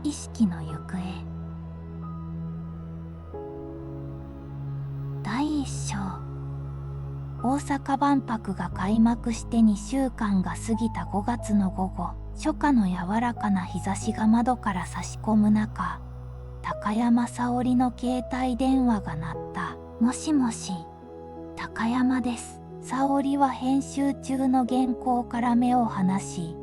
意識の行方。第一章。大阪万博が開幕して2週間が過ぎた5月の午後、初夏の柔らかな日差しが窓から差し込む中、高山沙織の携帯電話が鳴った。もしもし、高山です。沙織は編集中の原稿から目を離し、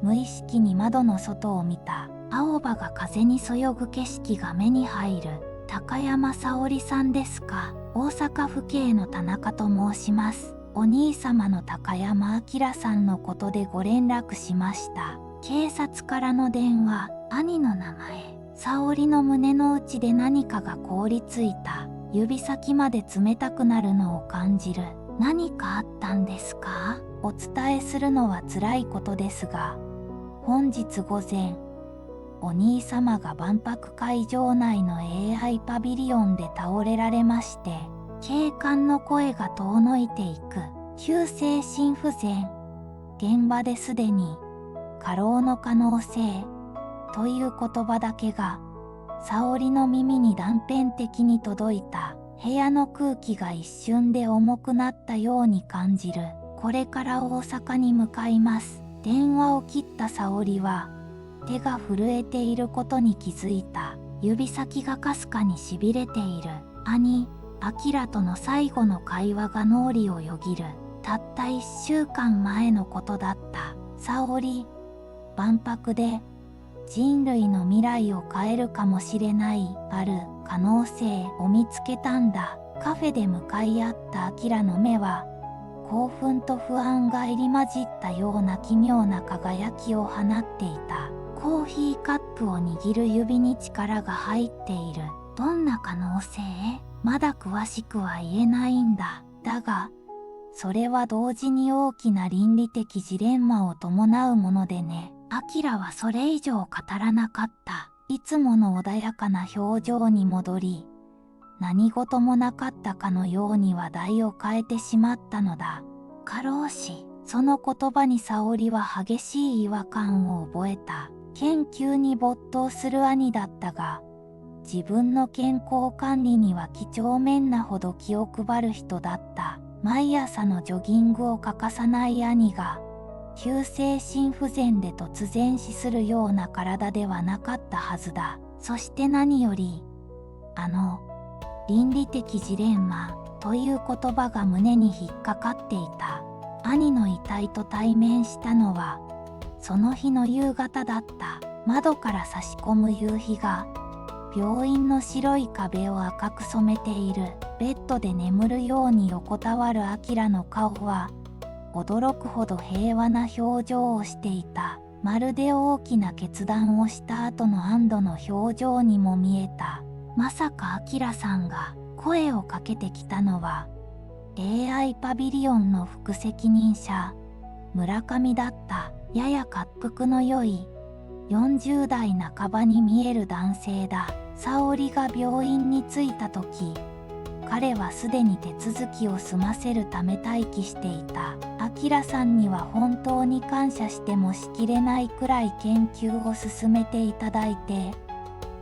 無意識に窓の外を見た。青葉が風にそよぐ景色が目に入る。高山沙織さんですか。大阪府警の田中と申します。お兄様の高山明さんのことでご連絡しました。警察からの電話。兄の名前。沙織の胸の内で何かが凍りついた。指先まで冷たくなるのを感じる。何かあったんですか？お伝えするのは辛いことですが、本日午前、お兄様が万博会場内の AI パビリオンで倒れられまして、警官の声が遠のいていく。急性心不全。現場ですでに過労の可能性という言葉だけが沙織の耳に断片的に届いた。部屋の空気が一瞬で重くなったように感じる。これから大阪に向かいます。電話を切った沙織は手が震えていることに気づいた。指先がかすかにしびれている。兄、明との最後の会話が脳裏をよぎる。たった1週間前のことだった。沙織、万博で人類の未来を変えるかもしれないある可能性を見つけたんだ。カフェで向かい合った明の目は興奮と不安が入り混じったような奇妙な輝きを放っていた。コーヒーカップを握る指に力が入っている。どんな可能性？まだ詳しくは言えないんだ。だが、それは同時に大きな倫理的ジレンマを伴うものでね。明はそれ以上語らなかった。いつもの穏やかな表情に戻り、何事もなかったかのように話題を変えてしまったのだ。過労死。その言葉に沙織は激しい違和感を覚えた。研究に没頭する兄だったが、自分の健康管理には几帳面なほど気を配る人だった。毎朝のジョギングを欠かさない兄が、急性心不全で突然死するような体ではなかったはずだ。そして何より、倫理的ジレンマという言葉が胸に引っかかっていた。兄の遺体と対面したのは、その日の夕方だった。窓から差し込む夕日が、病院の白い壁を赤く染めている。ベッドで眠るように横たわる明の顔は、驚くほど平和な表情をしていた。まるで大きな決断をした後の安堵の表情にも見えた。まさか明さんが声をかけてきたのは、AI パビリオンの副責任者、村上だった。やや恰幅の良い、40代半ばに見える男性だ。沙織が病院に着いた時、彼はすでに手続きを済ませるため待機していた。明さんには本当に感謝してもしきれないくらい研究を進めていただいて、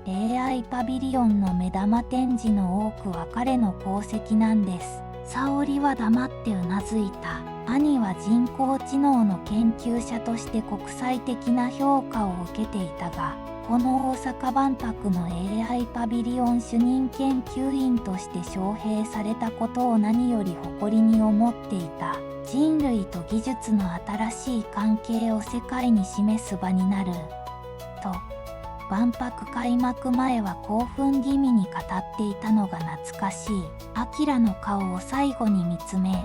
AI パビリオンの目玉展示の多くは彼の功績なんです。沙織は黙ってうなずいた。兄は人工知能の研究者として国際的な評価を受けていたが、この大阪万博の AI パビリオン主任研究員として招聘されたことを何より誇りに思っていた。人類と技術の新しい関係を世界に示す場になると、万博開幕前は興奮気味に語っていたのが懐かしい。明の顔を最後に見つめ、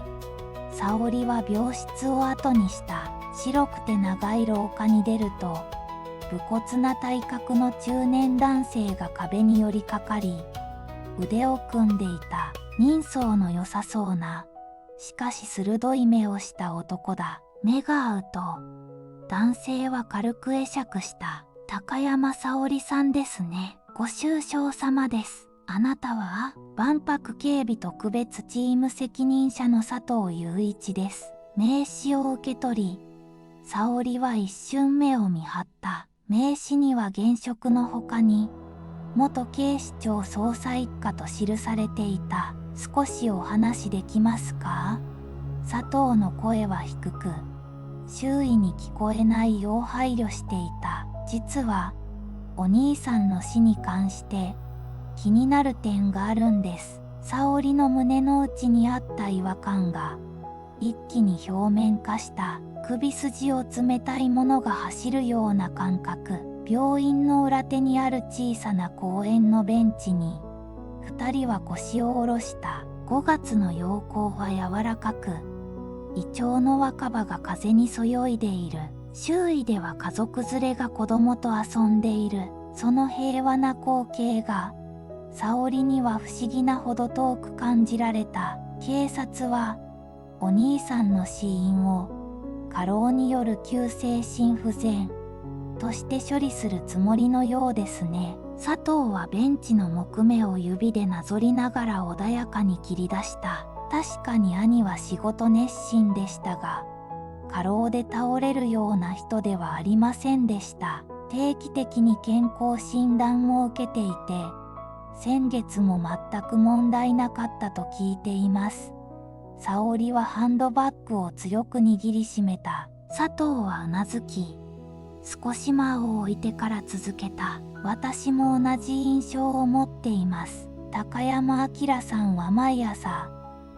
沙織は病室を後にした。白くて長い廊下に出ると、武骨な体格の中年男性が壁に寄りかかり、腕を組んでいた。人相の良さそうな、しかし鋭い目をした男だ。目が合うと、男性は軽く会釈した。高山沙織さんですね。ご愁傷様です。あなたは万博警備特別チーム責任者の佐藤雄一です。名刺を受け取り、沙織は一瞬目を見張った。名刺には現職の他に、元警視庁捜査一課と記されていた。少しお話できますか？佐藤の声は低く、周囲に聞こえないよう配慮していた。実は、お兄さんの死に関して、気になる点があるんです。沙織の胸の内にあった違和感が、一気に表面化した。首筋を冷たいものが走るような感覚。病院の裏手にある小さな公園のベンチに、二人は腰を下ろした。5月の陽光は柔らかく、イチョウの若葉が風にそよいでいる。周囲では家族連れが子供と遊んでいる。その平和な光景が、沙織には不思議なほど遠く感じられた。警察は、お兄さんの死因を、過労による急性心不全として処理するつもりのようですね。佐藤はベンチの木目を指でなぞりながら穏やかに切り出した。確かに兄は仕事熱心でしたが、過労で倒れるような人ではありませんでした。定期的に健康診断を受けていて、先月も全く問題なかったと聞いています。沙織はハンドバッグを強く握りしめた。佐藤はうなずき、少し間を置いてから続けた。私も同じ印象を持っています。高山明さんは毎朝、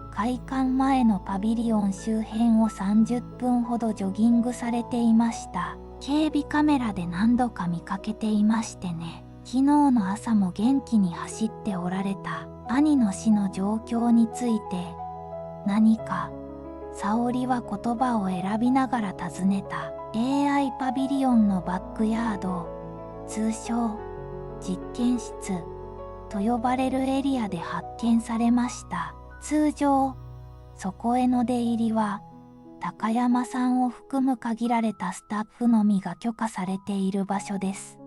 会館前のパビリオン周辺を30分ほどジョギングされていました。警備カメラで何度か見かけていましてね。昨日の朝も元気に走っておられた。兄の死の状況について、何か、沙織は言葉を選びながら尋ねた。AI パビリオンのバックヤード、通称、実験室、と呼ばれるエリアで発見されました。通常、そこへの出入りは、高山さんを含む限られたスタッフのみが許可されている場所です。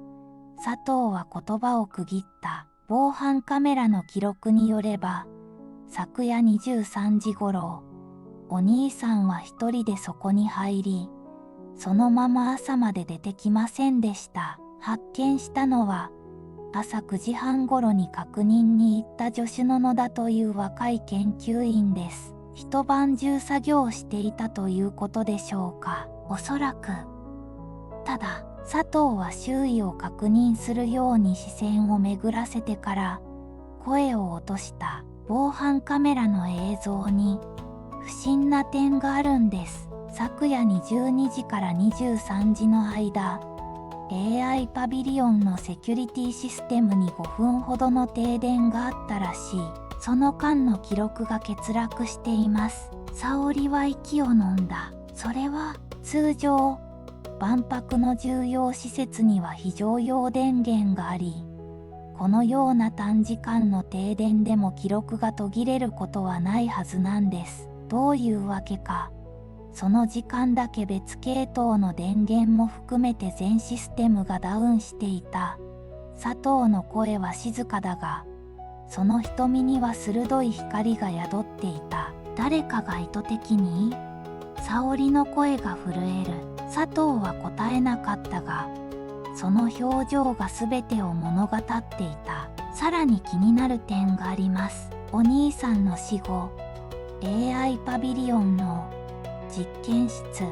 佐藤は言葉を区切った。防犯カメラの記録によれば、昨夜23時頃、お兄さんは一人でそこに入り、そのまま朝まで出てきませんでした。発見したのは、朝9時半頃に確認に行った助手の野田という若い研究員です。一晩中作業していたということでしょうか。おそらく。ただ、佐藤は周囲を確認するように視線を巡らせてから、声を落とした。防犯カメラの映像に、不審な点があるんです。昨夜22時から23時の間、AI パビリオンのセキュリティシステムに5分ほどの停電があったらしい。その間の記録が欠落しています。沙織は息を飲んだ。それは、通常、万博の重要施設には非常用電源があり、このような短時間の停電でも記録が途切れることはないはずなんです。どういうわけか、その時間だけ別系統の電源も含めて全システムがダウンしていた。佐藤の声は静かだが、その瞳には鋭い光が宿っていた。誰かが意図的に？沙織の声が震える。佐藤は答えなかったが、その表情が全てを物語っていた。さらに気になる点があります。お兄さんの死後、AI パビリオンの実験室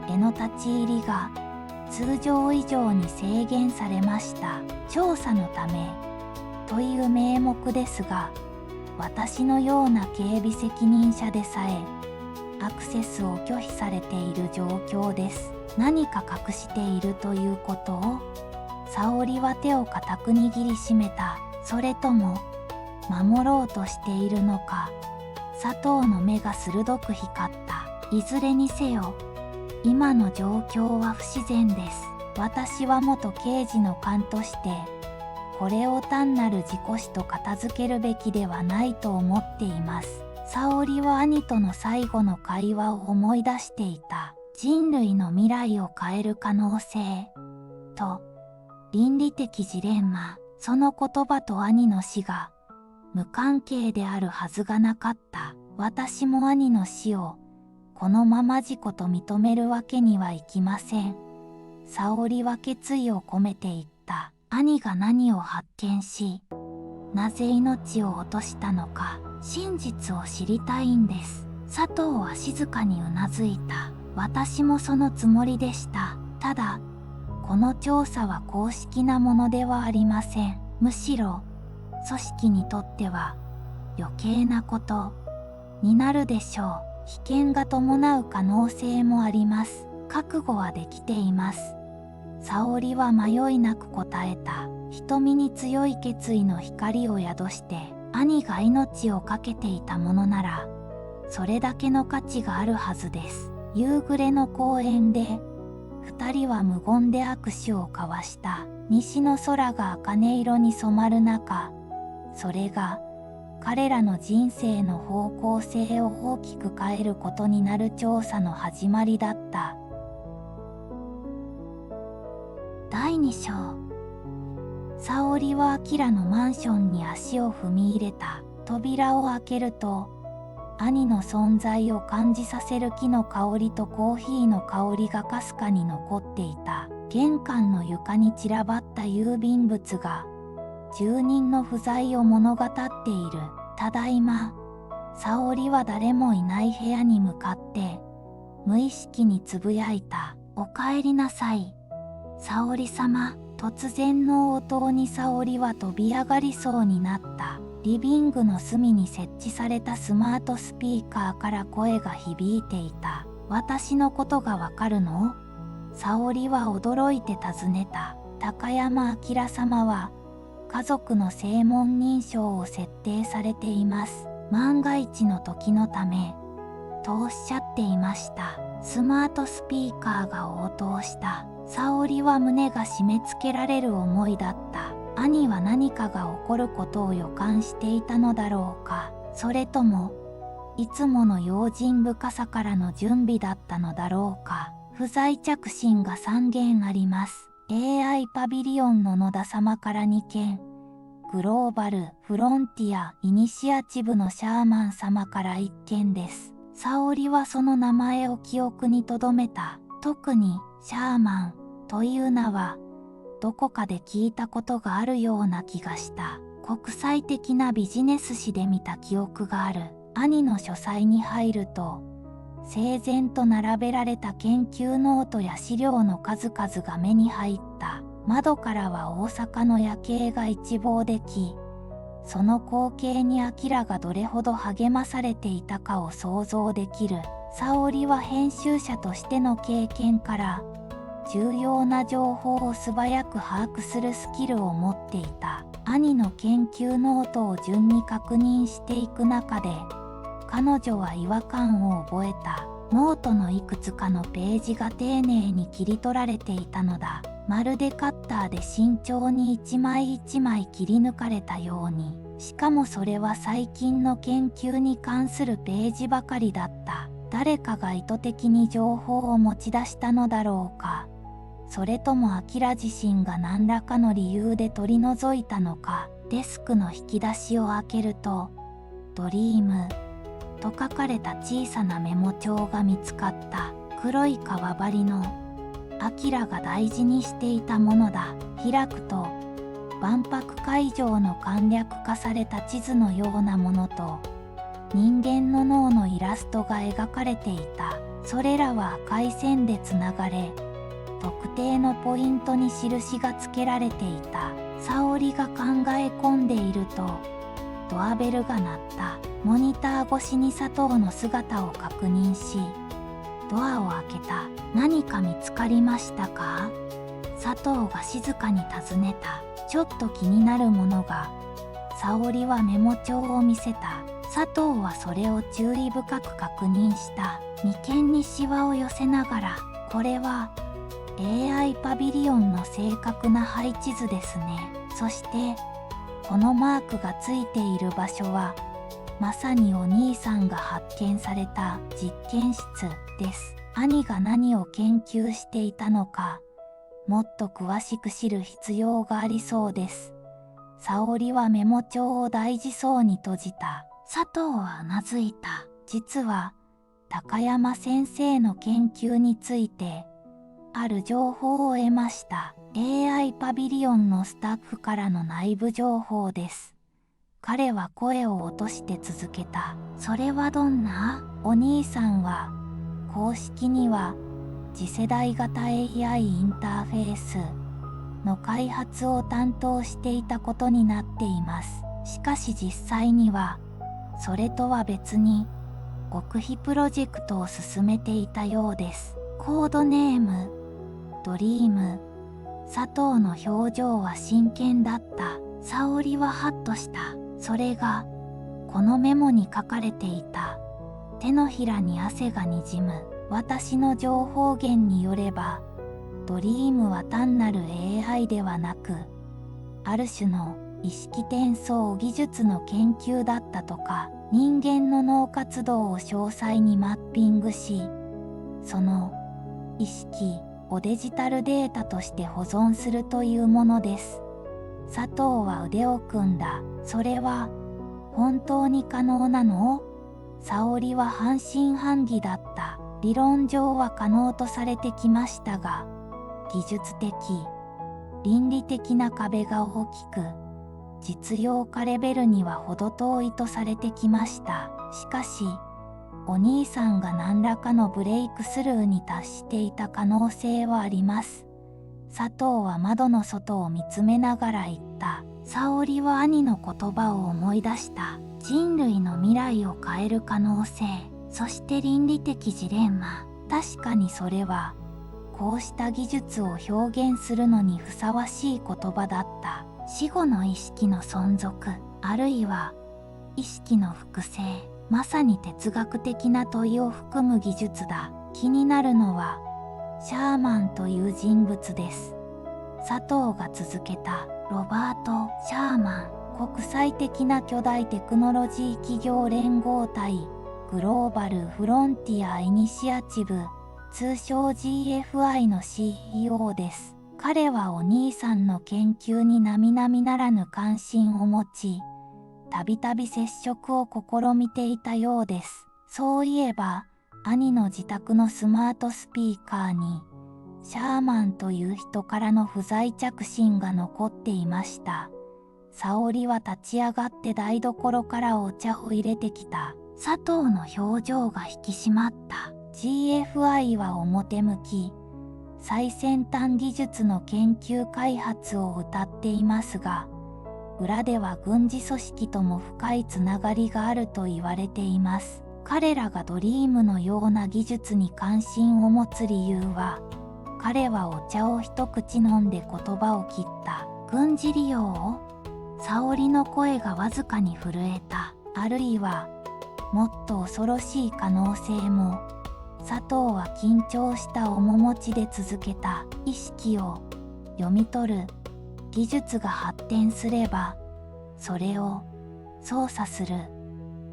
への立ち入りが通常以上に制限されました。調査のためという名目ですが、私のような警備責任者でさえアクセスを拒否されている状況です。何か隠しているということを？沙織は手を固く握りしめた。それとも守ろうとしているのか。佐藤の目が鋭く光った。いずれにせよ、今の状況は不自然です。私は元刑事の勘として、これを単なる事故死と片付けるべきではないと思っています。沙織は兄との最後の会話を思い出していた。人類の未来を変える可能性と倫理的ジレンマ。その言葉と兄の死が無関係であるはずがなかった。私も兄の死をこのまま事故と認めるわけにはいきません。沙織は決意を込めて言った。兄が何を発見し、なぜ命を落としたのか、真実を知りたいんです。佐藤は静かにうなずいた。私もそのつもりでした。ただ、この調査は公式なものではありません。むしろ、組織にとっては余計なことになるでしょう。危険が伴う可能性もあります。覚悟はできています。沙織は迷いなく答えた。瞳に強い決意の光を宿して、兄が命を懸けていたものなら、それだけの価値があるはずです。夕暮れの公園で、二人は無言で握手を交わした。西の空が茜色に染まる中、それが彼らの人生の方向性を大きく変えることになる調査の始まりだった。第2章。沙織は明のマンションに足を踏み入れた。扉を開けると、兄の存在を感じさせる木の香りとコーヒーの香りがかすかに残っていた。玄関の床に散らばった郵便物が、住人の不在を物語っている。ただいま、沙織は誰もいない部屋に向かって、無意識につぶやいた。お帰りなさい。沙織様。突然の応答に沙織は飛び上がりそうになった。リビングの隅に設置されたスマートスピーカーから声が響いていた。私のことがわかるの？沙織は驚いて尋ねた。高山明様は、家族の声紋認証を設定されています。万が一の時のため、とおっしゃっていました。スマートスピーカーが応答した。沙織は胸が締め付けられる思いだった。兄は何かが起こることを予感していたのだろうか。それとも、いつもの用心深さからの準備だったのだろうか。不在着信が3件あります。AI パビリオンの野田様から2件。グローバル・フロンティア・イニシアチブのシャーマン様から1件です。沙織はその名前を記憶に留めた。特に、シャーマンという名は、どこかで聞いたことがあるような気がした。国際的なビジネス誌で見た記憶がある。兄の書斎に入ると、整然と並べられた研究ノートや資料の数々が目に入った。窓からは大阪の夜景が一望でき、その光景に明がどれほど励まされていたかを想像できる。沙織は編集者としての経験から、重要な情報を素早く把握するスキルを持っていた。兄の研究ノートを順に確認していく中で、彼女は違和感を覚えた。ノートのいくつかのページが丁寧に切り取られていたのだ。まるでカッターで慎重に一枚一枚切り抜かれたように。しかもそれは最近の研究に関するページばかりだった。誰かが意図的に情報を持ち出したのだろうか。それとも明自身が何らかの理由で取り除いたのか。デスクの引き出しを開けると、ドリームと書かれた小さなメモ帳が見つかった。黒い革張りの、明が大事にしていたものだ。開くと、万博会場の簡略化された地図のようなものと、人間の脳のイラストが描かれていた。それらは赤い線でつながれ、特定のポイントに印がつけられていた。沙織が考え込んでいると、ドアベルが鳴った。モニター越しに佐藤の姿を確認し、ドアを開けた。何か見つかりましたか？佐藤が静かに尋ねた。ちょっと気になるものが。沙織はメモ帳を見せた。佐藤はそれを注意深く確認した。眉間にシワを寄せながら、これは AI パビリオンの正確な配置図ですね。そして、このマークがついている場所は、まさにお兄さんが発見された実験室です。兄が何を研究していたのか、もっと詳しく知る必要がありそうです。沙織はメモ帳を大事そうに閉じた。佐藤はうなずいた。実は、高山先生の研究について、ある情報を得ました。AI パビリオンのスタッフからの内部情報です。彼は声を落として続けた。それはどんな？お兄さんは、公式には、次世代型 AI インターフェースの開発を担当していたことになっています。しかし実際には、それとは別に、極秘プロジェクトを進めていたようです。コードネーム、ドリーム。佐藤の表情は真剣だった。沙織はハッとした。それが、このメモに書かれていた。手のひらに汗がにじむ。私の情報源によれば、ドリームは単なる AI ではなく、ある種の意識転送技術の研究だったとか、人間の脳活動を詳細にマッピングし、その意識をデジタルデータとして保存するというものです。佐藤は腕を組んだ。それは本当に可能なの？沙織は半信半疑だった。理論上は可能とされてきましたが、技術的、倫理的な壁が大きく、実用化レベルには程遠いとされてきました。しかし、お兄さんが何らかのブレイクスルーに達していた可能性はあります。佐藤は窓の外を見つめながら言った。沙織は兄の言葉を思い出した。人類の未来を変える可能性、そして倫理的ジレンマ。確かにそれは、こうした技術を表現するのにふさわしい言葉だった。死後の意識の存続、あるいは意識の複製、まさに哲学的な問いを含む技術だ。気になるのはシャーマンという人物です。佐藤が続けた。ロバート・シャーマン、国際的な巨大テクノロジー企業連合体グローバル・フロンティア・イニシアチブ、通称 GFI の CEO です。彼はお兄さんの研究に並々ならぬ関心を持ち、たびたび接触を試みていたようです。そういえば、兄の自宅のスマートスピーカーに、シャーマンという人からの不在着信が残っていました。沙織は立ち上がって台所からお茶を入れてきた。佐藤の表情が引き締まった。GFI は表向き、最先端技術の研究開発を謳っていますが、裏では軍事組織とも深いつながりがあると言われています。彼らがドリームのような技術に関心を持つ理由は、彼はお茶を一口飲んで言葉を切った。軍事利用を？沙織の声がわずかに震えた。あるいは、もっと恐ろしい可能性も。佐藤は緊張した面持ちで続けた。意識を読み取る技術が発展すれば、それを操作する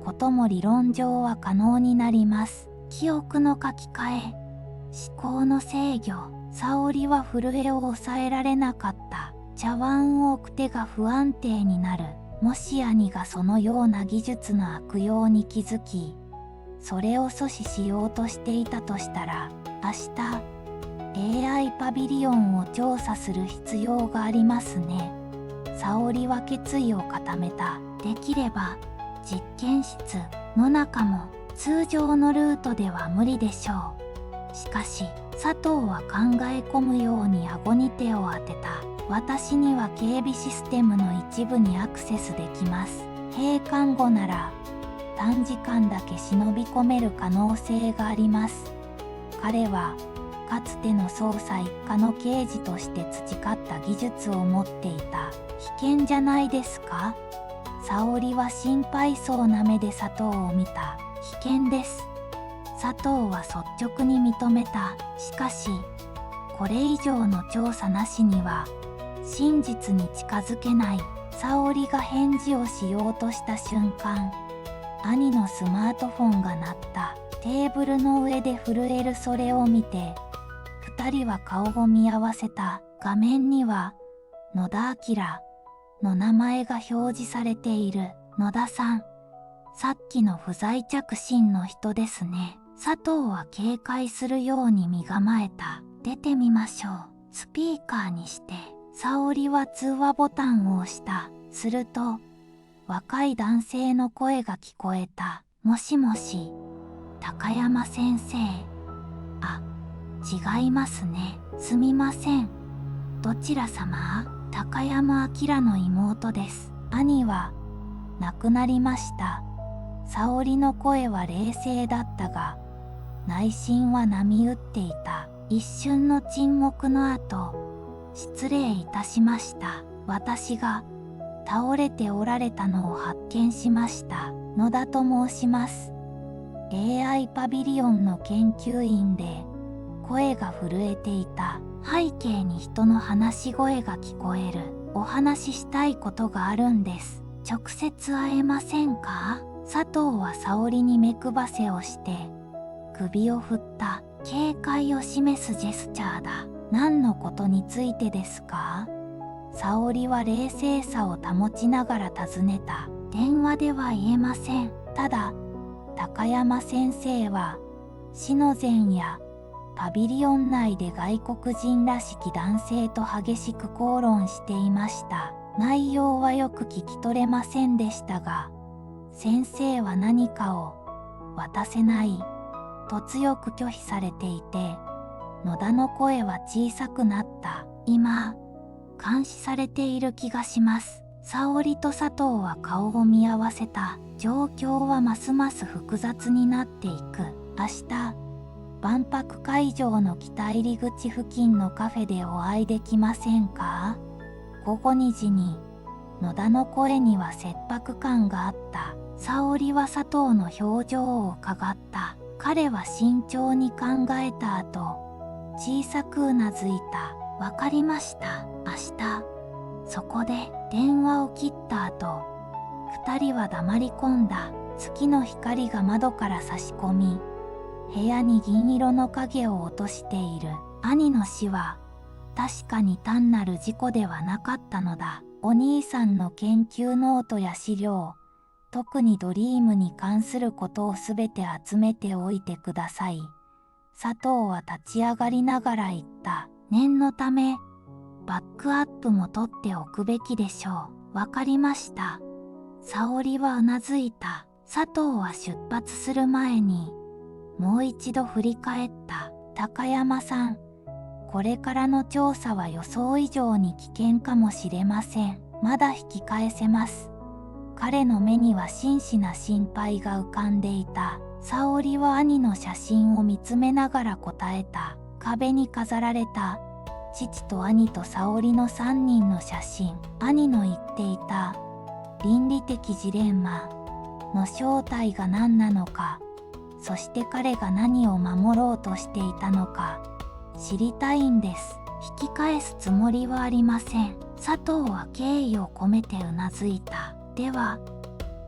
ことも理論上は可能になります。記憶の書き換え、思考の制御。沙織は震えを抑えられなかった。茶碗を置く手が不安定になる。もし兄がそのような技術の悪用に気づき、それを阻止しようとしていたとしたら、明日 AI パビリオンを調査する必要がありますね。沙織は決意を固めた。できれば実験室の中も通常のルートでは無理でしょう。しかし佐藤は考え込むように顎に手を当てた。私には警備システムの一部にアクセスできます。閉館後なら短時間だけ忍び込める可能性があります。彼はかつての捜査一課の刑事として培った技術を持っていた。危険じゃないですか？沙織は心配そうな目で佐藤を見た。危険です。佐藤は率直に認めた。しかし、これ以上の調査なしには真実に近づけない。沙織が返事をしようとした瞬間、兄のスマートフォンが鳴った。テーブルの上で震えるそれを見て、二人は顔を見合わせた。画面には、野田明の名前が表示されている。野田さん、さっきの不在着信の人ですね。佐藤は警戒するように身構えた。出てみましょう。スピーカーにして、沙織は通話ボタンを押した。すると、若い男性の声が聞こえた。もしもし、高山先生。あ、違いますね。すみません。どちら様？高山明の妹です。兄は、亡くなりました。沙織の声は冷静だったが、内心は波打っていた。一瞬の沈黙の後、失礼いたしました。私が倒れておられたのを発見しました。野田と申します。AI パビリオンの研究員で、声が震えていた。背景に人の話し声が聞こえる。お話ししたいことがあるんです。直接会えませんか？佐藤は沙織に目くばせをして、首を振った。警戒を示すジェスチャーだ。何のことについてですか？沙織は冷静さを保ちながら尋ねた。電話では言えません。ただ、高山先生は、死の前夜、パビリオン内で外国人らしき男性と激しく口論していました。内容はよく聞き取れませんでしたが、先生は何かを渡せないと強く拒否されていて、野田の声は小さくなった。今、監視されている気がします。沙織と佐藤は顔を見合わせた。状況はますます複雑になっていく。明日、万博会場の北入り口付近のカフェでお会いできませんか？午後2時に、野田の声には切迫感があった。沙織は佐藤の表情を伺った。彼は慎重に考えた後、小さくうなずいた。わかりました。明日。そこで電話を切った後、二人は黙り込んだ。月の光が窓から差し込み、部屋に銀色の影を落としている。兄の死は、確かに単なる事故ではなかったのだ。お兄さんの研究ノートや資料、特にドリームに関することをすべて集めておいてください。佐藤は立ち上がりながら言った。念のため、バックアップも取っておくべきでしょう。わかりました。沙織はうなずいた。佐藤は出発する前に、もう一度振り返った。高山さん、これからの調査は予想以上に危険かもしれません。まだ引き返せます。彼の目には真摯な心配が浮かんでいた。沙織は兄の写真を見つめながら答えた。壁に飾られた父と兄と沙織の3人の写真。兄の言っていた倫理的ジレンマの正体が何なのか、そして彼が何を守ろうとしていたのか知りたいんです。引き返すつもりはありません。佐藤は敬意を込めてうなずいた。では、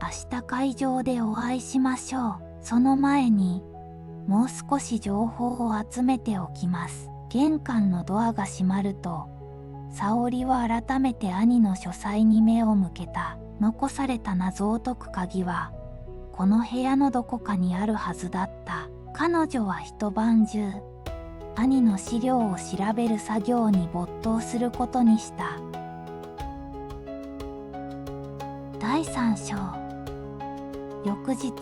明日会場でお会いしましょう。その前に、もう少し情報を集めておきます。玄関のドアが閉まると、沙織は改めて兄の書斎に目を向けた。残された謎を解く鍵は、この部屋のどこかにあるはずだった。彼女は一晩中、兄の資料を調べる作業に没頭することにした。第3章。翌日、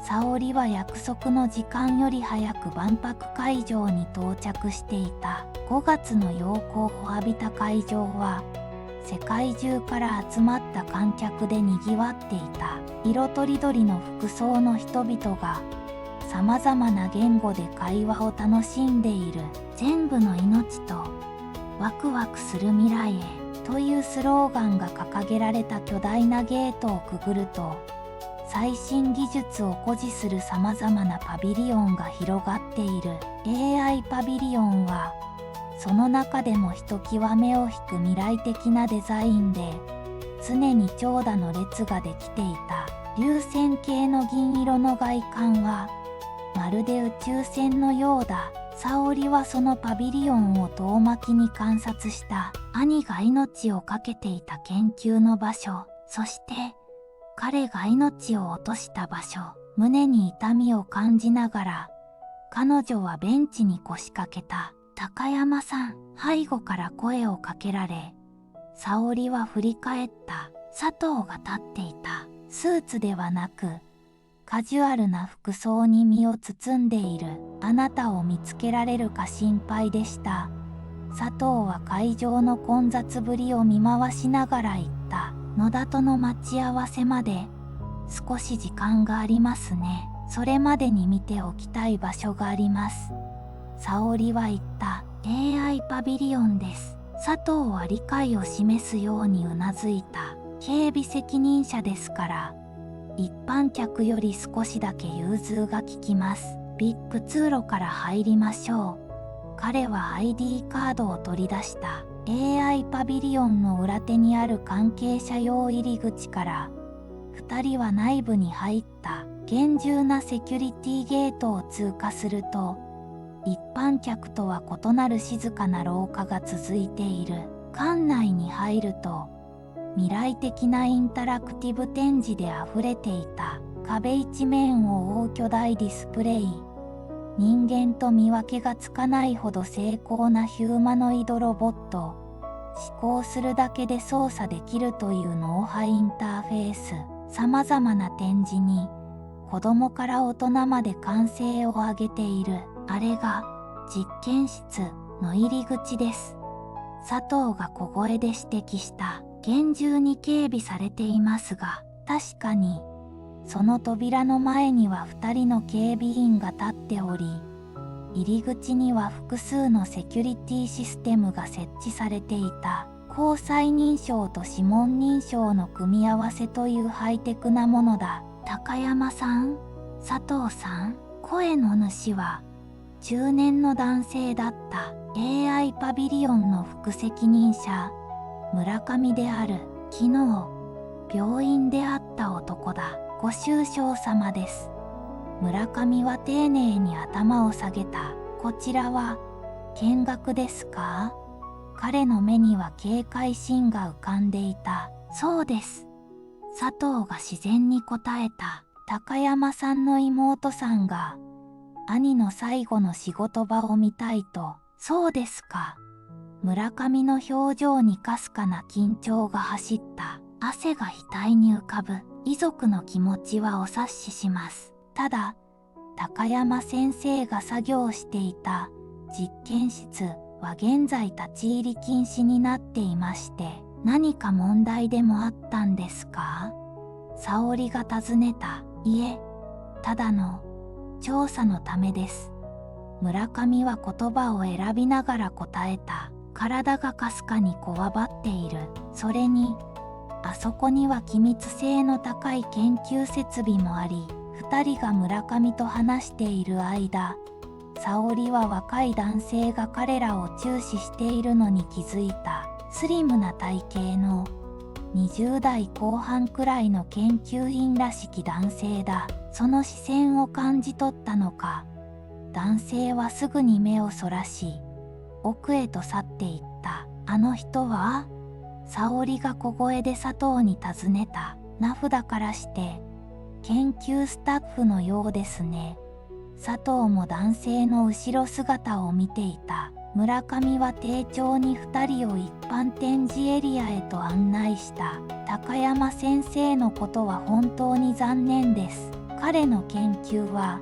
沙織は約束の時間より早く万博会場に到着していた。5月の陽光を浴びた会場は、世界中から集まった観客でにぎわっていた。色とりどりの服装の人々が、さまざまな言語で会話を楽しんでいる。全部の命とワクワクする未来へというスローガンが掲げられた巨大なゲートをくぐると、最新技術を誇示するさまざまなパビリオンが広がっている。 AI パビリオンはその中でもひときわ目を引く未来的なデザインで、常に長蛇の列ができていた。流線形の銀色の外観はまるで宇宙船のようだ。沙織はそのパビリオンを遠巻きに観察した。兄が命を懸けていた研究の場所、そして彼が命を落とした場所。胸に痛みを感じながら、彼女はベンチに腰掛けた。高山さん、背後から声をかけられ、沙織は振り返った。佐藤が立っていた。スーツではなく、カジュアルな服装に身を包んでいる。あなたを見つけられるか心配でした。佐藤は会場の混雑ぶりを見回しながら言った。野田との待ち合わせまで少し時間がありますね。それまでに見ておきたい場所があります。沙織は言った。AI パビリオンです。佐藤は理解を示すようにうなずいた。警備責任者ですから、一般客より少しだけ融通が利きます。VIP 通路から入りましょう。彼は ID カードを取り出した。AI パビリオンの裏手にある関係者用入り口から2人は内部に入った。厳重なセキュリティゲートを通過すると、一般客とは異なる静かな廊下が続いている。館内に入ると、未来的なインタラクティブ展示であふれていた。壁一面を覆う巨大ディスプレイ。人間と見分けがつかないほど精巧なヒューマノイドロボット。思考するだけで操作できるという脳波インターフェース。様々な展示に、子供から大人まで歓声を上げている。あれが、実験室の入り口です。佐藤が小声で指摘した。厳重に警備されていますが、確かに、その扉の前には2人の警備員が立っており、入り口には複数のセキュリティシステムが設置されていた。交際認証と指紋認証の組み合わせというハイテクなものだ。高山さん、佐藤さん。声の主は中年の男性だった。 AI パビリオンの副責任者村上である。昨日病院で会った男だ。ご愁傷様です。村上は丁寧に頭を下げた。こちらは見学ですか？彼の目には警戒心が浮かんでいた。そうです。佐藤が自然に答えた。高山さんの妹さんが兄の最後の仕事場を見たいと。そうですか。村上の表情にかすかな緊張が走った。汗が額に浮かぶ。遺族の気持ちはお察しします。ただ、高山先生が作業していた実験室は現在立ち入り禁止になっていまして、何か問題でもあったんですか？沙織が尋ねた。いえ、ただの調査のためです。村上は言葉を選びながら答えた。体がかすかにこわばっている。それに、あそこには機密性の高い研究設備もあり、二人が村上と話している間、沙織は若い男性が彼らを注視しているのに気づいた。スリムな体型の20代後半くらいの研究員らしき男性だ。その視線を感じ取ったのか、男性はすぐに目をそらし、奥へと去っていった。あの人は？沙織が小声で佐藤に尋ねた。名札からして、研究スタッフのようですね。佐藤も男性の後ろ姿を見ていた。村上は丁重に2人を一般展示エリアへと案内した。高山先生のことは本当に残念です。彼の研究は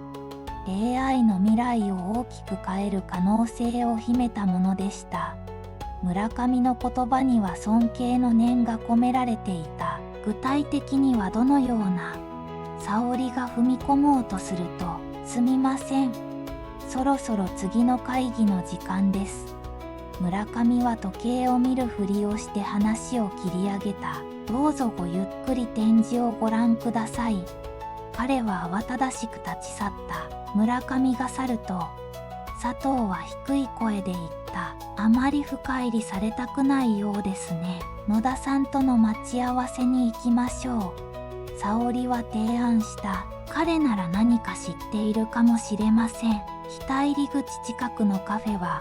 AI の未来を大きく変える可能性を秘めたものでした。村上の言葉には尊敬の念が込められていた。具体的にはどのような？沙織が踏み込もうとすると、すみません。そろそろ次の会議の時間です。村上は時計を見るふりをして話を切り上げた。どうぞごゆっくり展示をご覧ください。彼は慌ただしく立ち去った。村上が去ると、佐藤は低い声で言った。あまり深入りされたくないようですね。野田さんとの待ち合わせに行きましょう。沙織は提案した。彼なら何か知っているかもしれません。北入り口近くのカフェは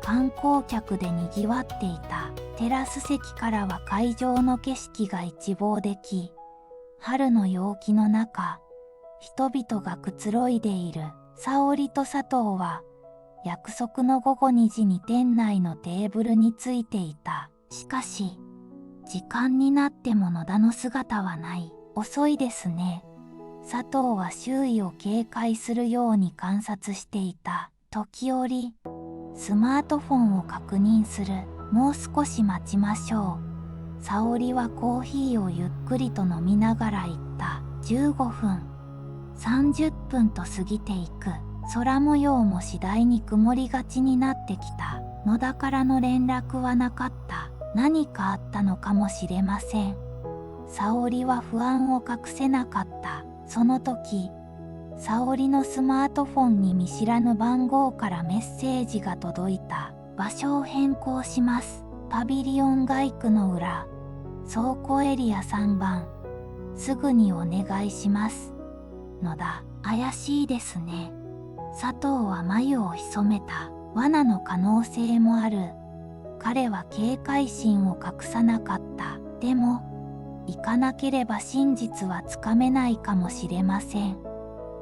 観光客でにぎわっていた。テラス席からは会場の景色が一望でき、春の陽気の中、人々がくつろいでいる。沙織と佐藤は約束の午後2時に店内のテーブルについていた。しかし、時間になっても野田の姿はない。遅いですね。佐藤は周囲を警戒するように観察していた。時折、スマートフォンを確認する。もう少し待ちましょう。沙織はコーヒーをゆっくりと飲みながら言った。15分、30分と過ぎていく。空模様も次第に曇りがちになってきた。野田からの連絡はなかった。何かあったのかもしれません。沙織は不安を隠せなかった。その時、沙織のスマートフォンに見知らぬ番号からメッセージが届いた。場所を変更します。パビリオン街区の裏、倉庫エリア3番。すぐにお願いします。野田、怪しいですね。佐藤は眉を潜めた。罠の可能性もある。彼は警戒心を隠さなかった。でも、行かなければ真実はつかめないかもしれません。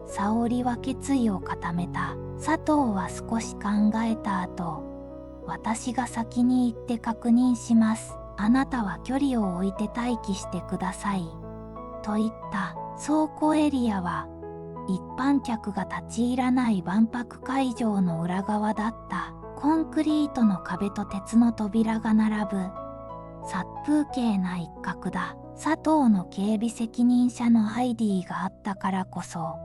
沙織は決意を固めた。佐藤は少し考えた後、私が先に行って確認します。あなたは距離を置いて待機してください。と言った。倉庫エリアは、一般客が立ち入らない万博会場の裏側だった。コンクリートの壁と鉄の扉が並ぶ殺風景な一角だ。佐藤の警備責任者の ID があったからこそ、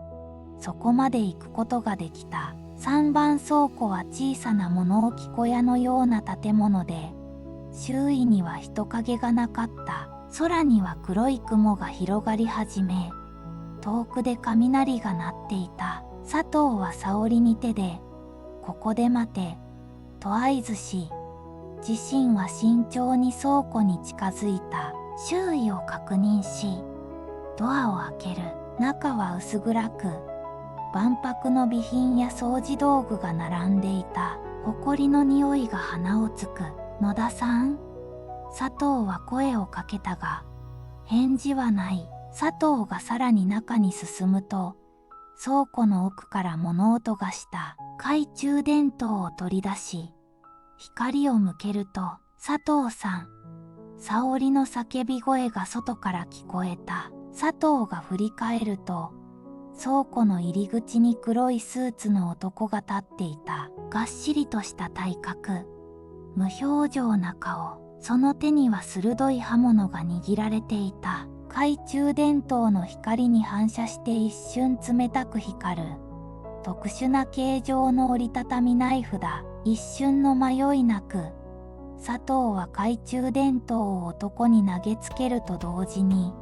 そこまで行くことができた。3番倉庫は小さな物置小屋のような建物で、周囲には人影がなかった。空には黒い雲が広がり始め、遠くで雷が鳴っていた。佐藤は沙織に手で、ここで待て、と合図し、自身は慎重に倉庫に近づいた。周囲を確認し、ドアを開ける。中は薄暗く、万博の備品や掃除道具が並んでいた。埃の匂いが鼻をつく。野田さん？佐藤は声をかけたが、返事はない。佐藤がさらに中に進むと、倉庫の奥から物音がした。懐中電灯を取り出し、光を向けると、佐藤さん。沙織の叫び声が外から聞こえた。佐藤が振り返ると、倉庫の入り口に黒いスーツの男が立っていた。がっしりとした体格、無表情な顔、その手には鋭い刃物が握られていた。懐中電灯の光に反射して一瞬冷たく光る。特殊な形状の折りたたみナイフだ。一瞬の迷いなく、佐藤は懐中電灯を男に投げつけると同時に、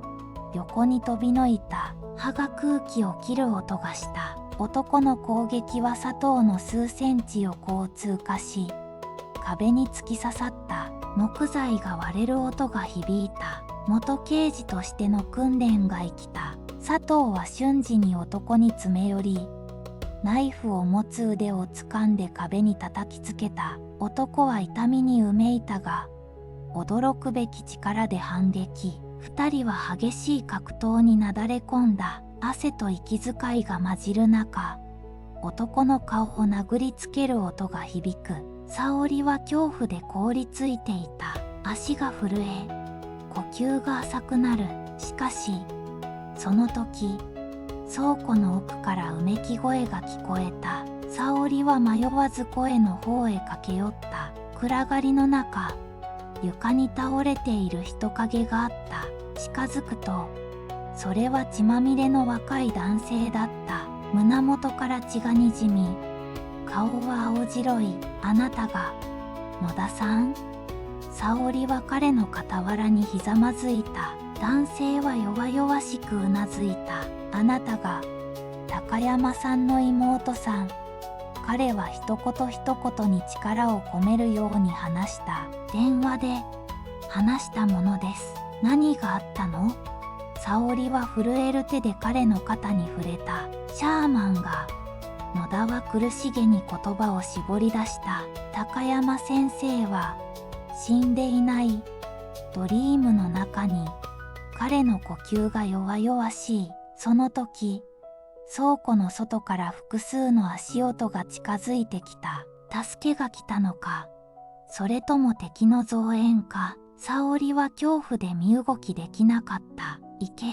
横に飛びのいた。刃が空気を切る音がした。男の攻撃は佐藤の数センチ横を通過し、壁に突き刺さった。木材が割れる音が響いた。元刑事としての訓練が生きた。佐藤は瞬時に男に詰め寄り、ナイフを持つ腕を掴んで壁に叩きつけた。男は痛みにうめいたが、驚くべき力で反撃。二人は激しい格闘になだれ込んだ。汗と息遣いが混じる中、男の顔を殴りつける音が響く。沙織は恐怖で凍りついていた。足が震え、呼吸が浅くなる。しかし、その時、倉庫の奥からうめき声が聞こえた。沙織は迷わず声の方へ駆け寄った。暗がりの中、床に倒れている人影があった。近づくと、それは血まみれの若い男性だった。胸元から血がにじみ、顔は青白い。あなたが、野田さん？沙織は彼の傍らにひざまずいた。男性は弱々しくうなずいた。あなたが、高山さんの妹さん。彼は一言一言に力を込めるように話した。電話で話したものです。何があったの？沙織は震える手で彼の肩に触れた。シャーマンが。野田は苦しげに言葉を絞り出した。高山先生は死んでいない。ドリームの中に彼の呼吸が弱々しい。その時、倉庫の外から複数の足音が近づいてきた。助けが来たのか、それとも敵の増援か。沙織は恐怖で身動きできなかった。行け。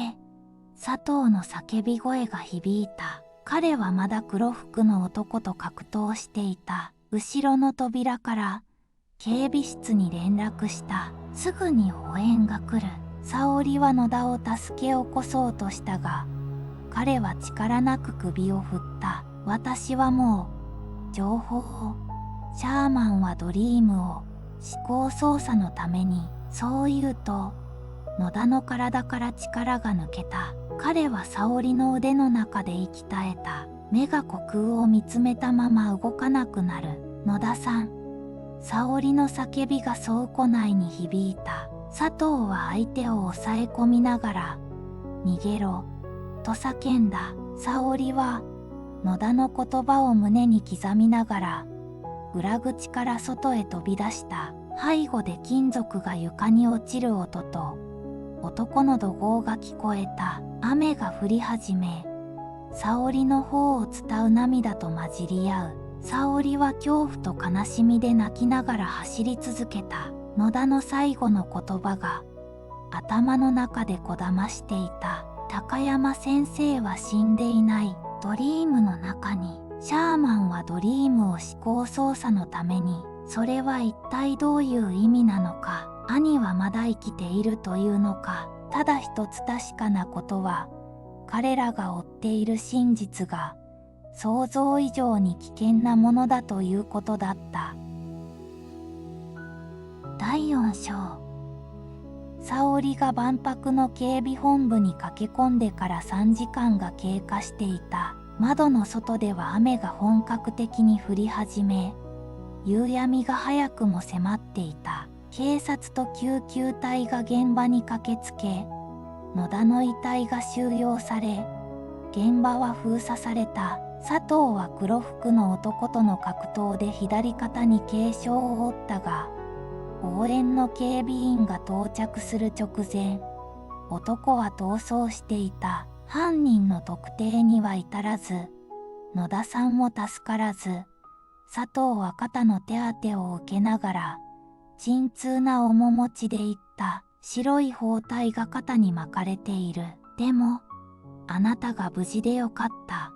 佐藤の叫び声が響いた。彼はまだ黒服の男と格闘していた。後ろの扉から警備室に連絡した。すぐに応援が来る。沙織は野田を助け起こそうとしたが、彼は力なく首を振った。私はもう情報を。シャーマンはドリームを試行操作のために。そう言うと野田の体から力が抜けた。彼は沙織の腕の中で息絶えた。目が虚空を見つめたまま動かなくなる。野田さん。沙織の叫びが倉庫内に響いた。佐藤は相手を抑え込みながら逃げろと叫んだ。沙織は野田の言葉を胸に刻みながら裏口から外へ飛び出した。背後で金属が床に落ちる音と男の怒号が聞こえた。雨が降り始め、沙織の方を伝う涙と混じり合う。沙織は恐怖と悲しみで泣きながら走り続けた。野田の最後の言葉が頭の中でこだましていた。高山先生は死んでいない。ドリームの中に。シャーマンはドリームを試行操作のために。それは一体どういう意味なのか。兄はまだ生きているというのか。ただ一つ確かなことは、彼らが追っている真実が想像以上に危険なものだということだった。第4章。沙織が万博の警備本部に駆け込んでから3時間が経過していた。窓の外では雨が本格的に降り始め、夕闇が早くも迫っていた。警察と救急隊が現場に駆けつけ、野田の遺体が収容され、現場は封鎖された。佐藤は黒服の男との格闘で左肩に軽傷を負ったが、応援の警備員が到着する直前、男は逃走していた。犯人の特定には至らず、野田さんも助からず、佐藤は肩の手当てを受けながら、沈痛な面持ちで言った。白い包帯が肩に巻かれている。でも、あなたが無事でよかった。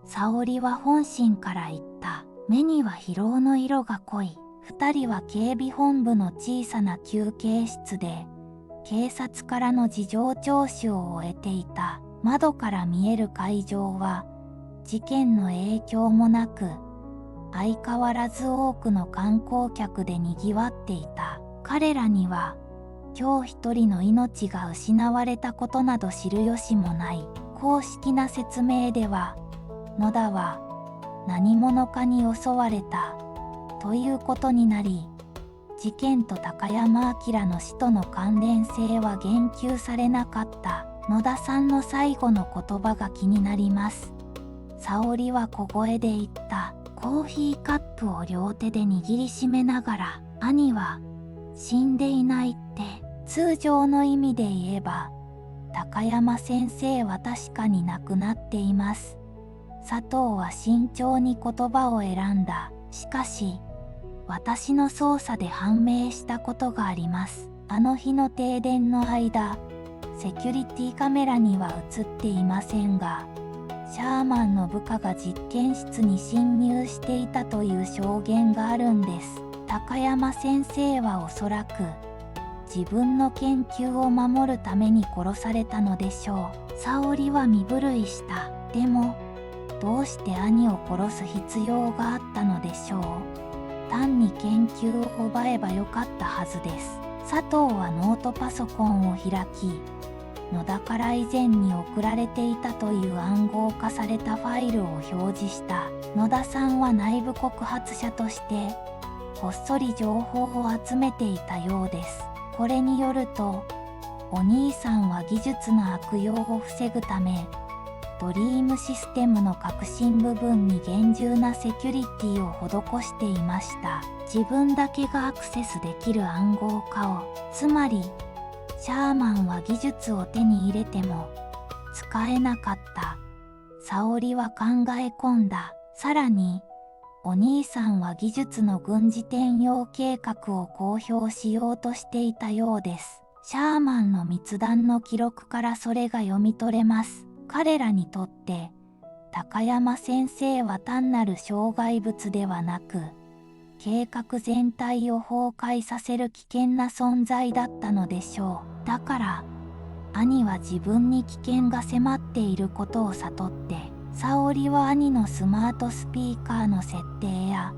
沙織は本心から言った。目には疲労の色が濃い。二人は警備本部の小さな休憩室で、警察からの事情聴取を終えていた。窓から見える会場は、事件の影響もなく、相変わらず多くの観光客で賑わっていた。彼らには、今日一人の命が失われたことなど知る由もない。公式な説明では、野田は何者かに襲われたということになり、事件と高山明の死との関連性は言及されなかった。野田さんの最後の言葉が気になります。沙織は小声で言った。コーヒーカップを両手で握りしめながら、兄は死んでいないって通常の意味で言えば、高山先生は確かに亡くなっています。佐藤は慎重に言葉を選んだ。しかし、私の捜査で判明したことがあります。あの日の停電の間、セキュリティカメラには映っていませんが、シャーマンの部下が実験室に侵入していたという証言があるんです。高山先生はおそらく自分の研究を守るために殺されたのでしょう。沙織は身震いした。でも、どうして兄を殺す必要があったのでしょう。単に研究を奪えばよかったはずです。佐藤はノートパソコンを開き、野田から以前に送られていたという暗号化されたファイルを表示した。野田さんは内部告発者としてこっそり情報を集めていたようです。これによると、お兄さんは技術の悪用を防ぐため、ドリームシステムの核心部分に厳重なセキュリティを施していました。自分だけがアクセスできる暗号化を、つまり、シャーマンは技術を手に入れても使えなかった。沙織は考え込んだ。さらに、お兄さんは技術の軍事転用計画を公表しようとしていたようです。シャーマンの密談の記録からそれが読み取れます。彼らにとって、高山先生は単なる障害物ではなく、計画全体を崩壊させる危険な存在だったのでしょう。だから、兄は自分に危険が迫っていることを悟って、沙織は兄のスマートスピーカーの設定や、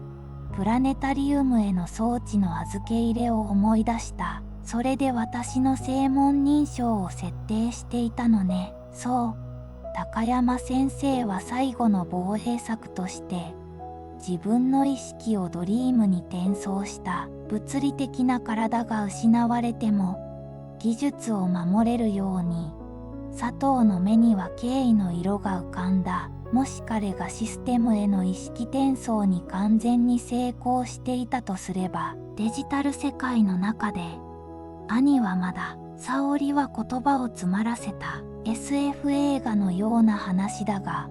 プラネタリウムへの装置の預け入れを思い出した。それで私の正門認証を設定していたのね。そう。高山先生は最後の防衛策として、自分の意識をドリームに転送した。物理的な体が失われても、技術を守れるように。佐藤の目には敬意の色が浮かんだ。もし彼がシステムへの意識転送に完全に成功していたとすれば、デジタル世界の中で、兄はまだ、沙織は言葉を詰まらせた。SF 映画のような話だが、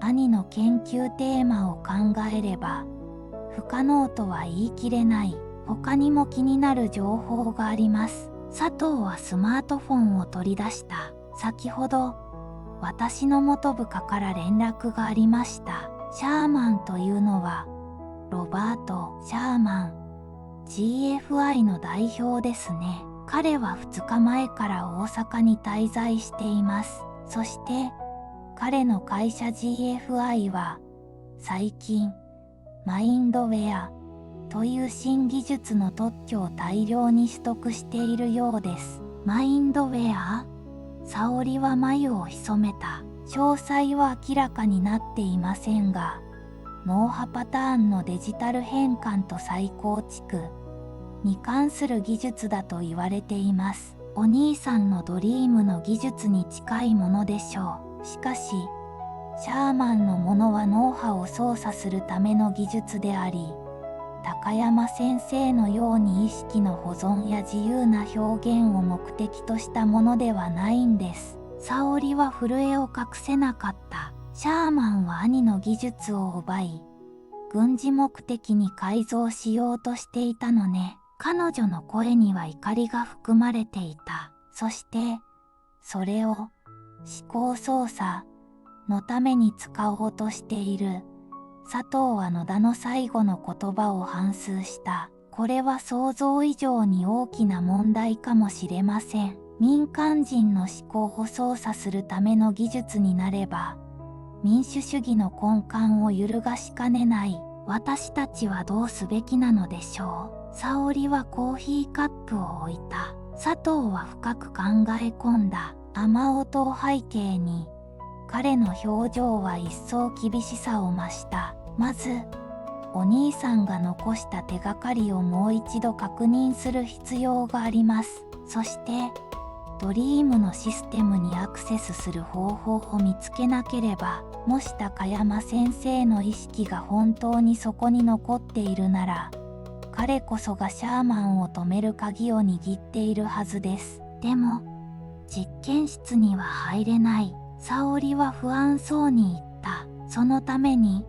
兄の研究テーマを考えれば、不可能とは言い切れない。他にも気になる情報があります。佐藤はスマートフォンを取り出した。先ほど、私の元部下から連絡がありました。シャーマンというのは、ロバート・シャーマン、GFI の代表ですね。彼は2日前から大阪に滞在しています。そして、彼の会社 GFI は、最近、マインドウェアという新技術の特許を大量に取得しているようです。マインドウェア？沙織は眉を潜めた。詳細は明らかになっていませんが、脳波パターンのデジタル変換と再構築に関する技術だと言われています。お兄さんのドリームの技術に近いものでしょう。しかし、シャーマンのものは脳波を操作するための技術であり、高山先生のように意識の保存や自由な表現を目的としたものではないんです。沙織は震えを隠せなかった。シャーマンは兄の技術を奪い、軍事目的に改造しようとしていたのね。彼女の声には怒りが含まれていた。そして、それを思考操作のために使おうとしている。佐藤は野田の最後の言葉を反芻した。これは想像以上に大きな問題かもしれません。民間人の思考を操作するための技術になれば、民主主義の根幹を揺るがしかねない。私たちはどうすべきなのでしょう。沙織はコーヒーカップを置いた。佐藤は深く考え込んだ。雨音を背景に、彼の表情は一層厳しさを増した。まず、お兄さんが残した手がかりをもう一度確認する必要があります。そして、ドリームのシステムにアクセスする方法を見つけなければ、もし高山先生の意識が本当にそこに残っているなら、彼こそがシャーマンを止める鍵を握っているはずです。でも、実験室には入れない。沙織は不安そうに言った。そのために、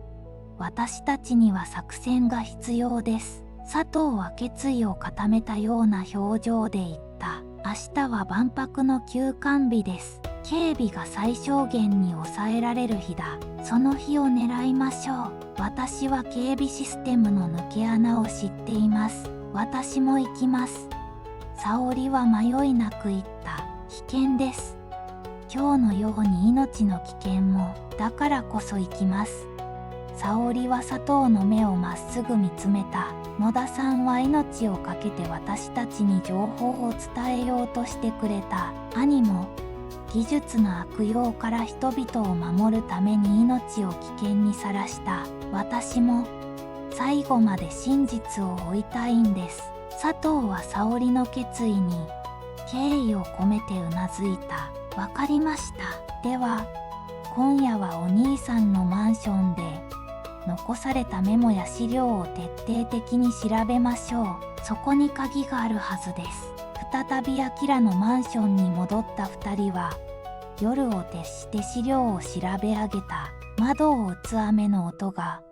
私たちには作戦が必要です。佐藤は決意を固めたような表情で言った。明日は万博の休館日です。警備が最小限に抑えられる日だ。その日を狙いましょう。私は警備システムの抜け穴を知っています。私も行きます。沙織は迷いなく言った。危険です。今日のように命の危険も、だからこそ行きます。沙織は佐藤の目をまっすぐ見つめた。野田さんは命を懸けて私たちに情報を伝えようとしてくれた。兄も、技術の悪用から人々を守るために命を危険にさらした。私も、最後まで真実を追いたいんです。佐藤は沙織の決意に、敬意を込めてうなずいた。わかりました。では、今夜はお兄さんのマンションで、残されたメモや資料を徹底的に調べましょう。そこに鍵があるはずです。再びアキラのマンションに戻った2人は、夜を徹して資料を調べ上げた。窓を打つ雨の音が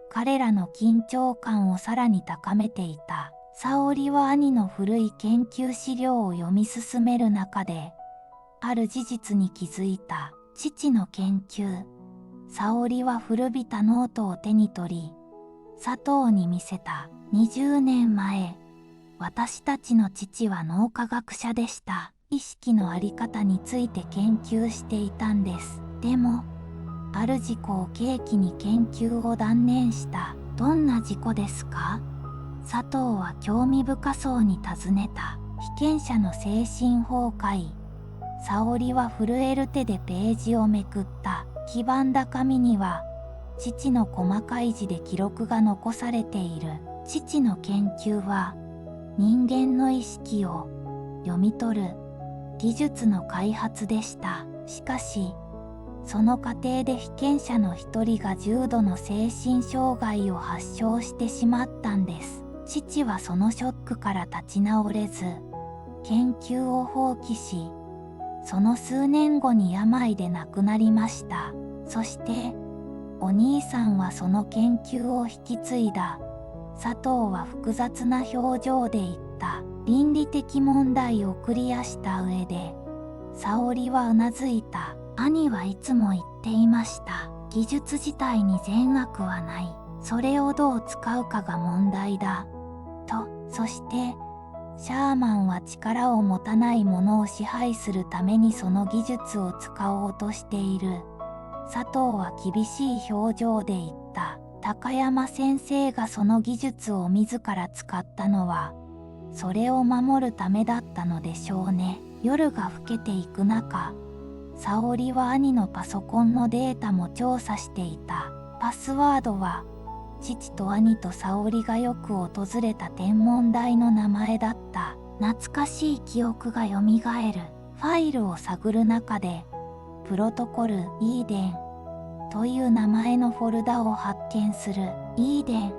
彼らの緊張感をさらに高めていた。沙織は兄の古い研究資料を読み進める中で、ある事実に気づいた。父の研究。沙織は古びたノートを手に取り、佐藤に見せた。20年前、私たちの父は脳科学者でした。意識のあり方について研究していたんです。でも、ある事故を契機に研究を断念した。どんな事故ですか？佐藤は興味深そうに尋ねた。被験者の精神崩壊。沙織は震える手でページをめくった。黄ばんだ紙には、父の細かい字で記録が残されている。父の研究は、人間の意識を読み取る技術の開発でした。しかし、その過程で被験者の一人が重度の精神障害を発症してしまったんです。父はそのショックから立ち直れず、研究を放棄し、その数年後に病で亡くなりました。そして、お兄さんはその研究を引き継いだ。佐藤は複雑な表情で言った。倫理的問題をクリアした上で、沙織はうなずいた。兄はいつも言っていました。技術自体に善悪はない。それをどう使うかが問題だ。と、そして、シャーマンは力を持たないものを支配するためにその技術を使おうとしている。佐藤は厳しい表情で言った。高山先生がその技術を自ら使ったのは、それを守るためだったのでしょうね。夜が更けていく中、沙織は兄のパソコンのデータも調査していた。パスワードは、父と兄と沙織がよく訪れた天文台の名前だった。懐かしい記憶がよみがえる。ファイルを探る中で、プロトコルイーデンという名前のフォルダを発見する。イーデン。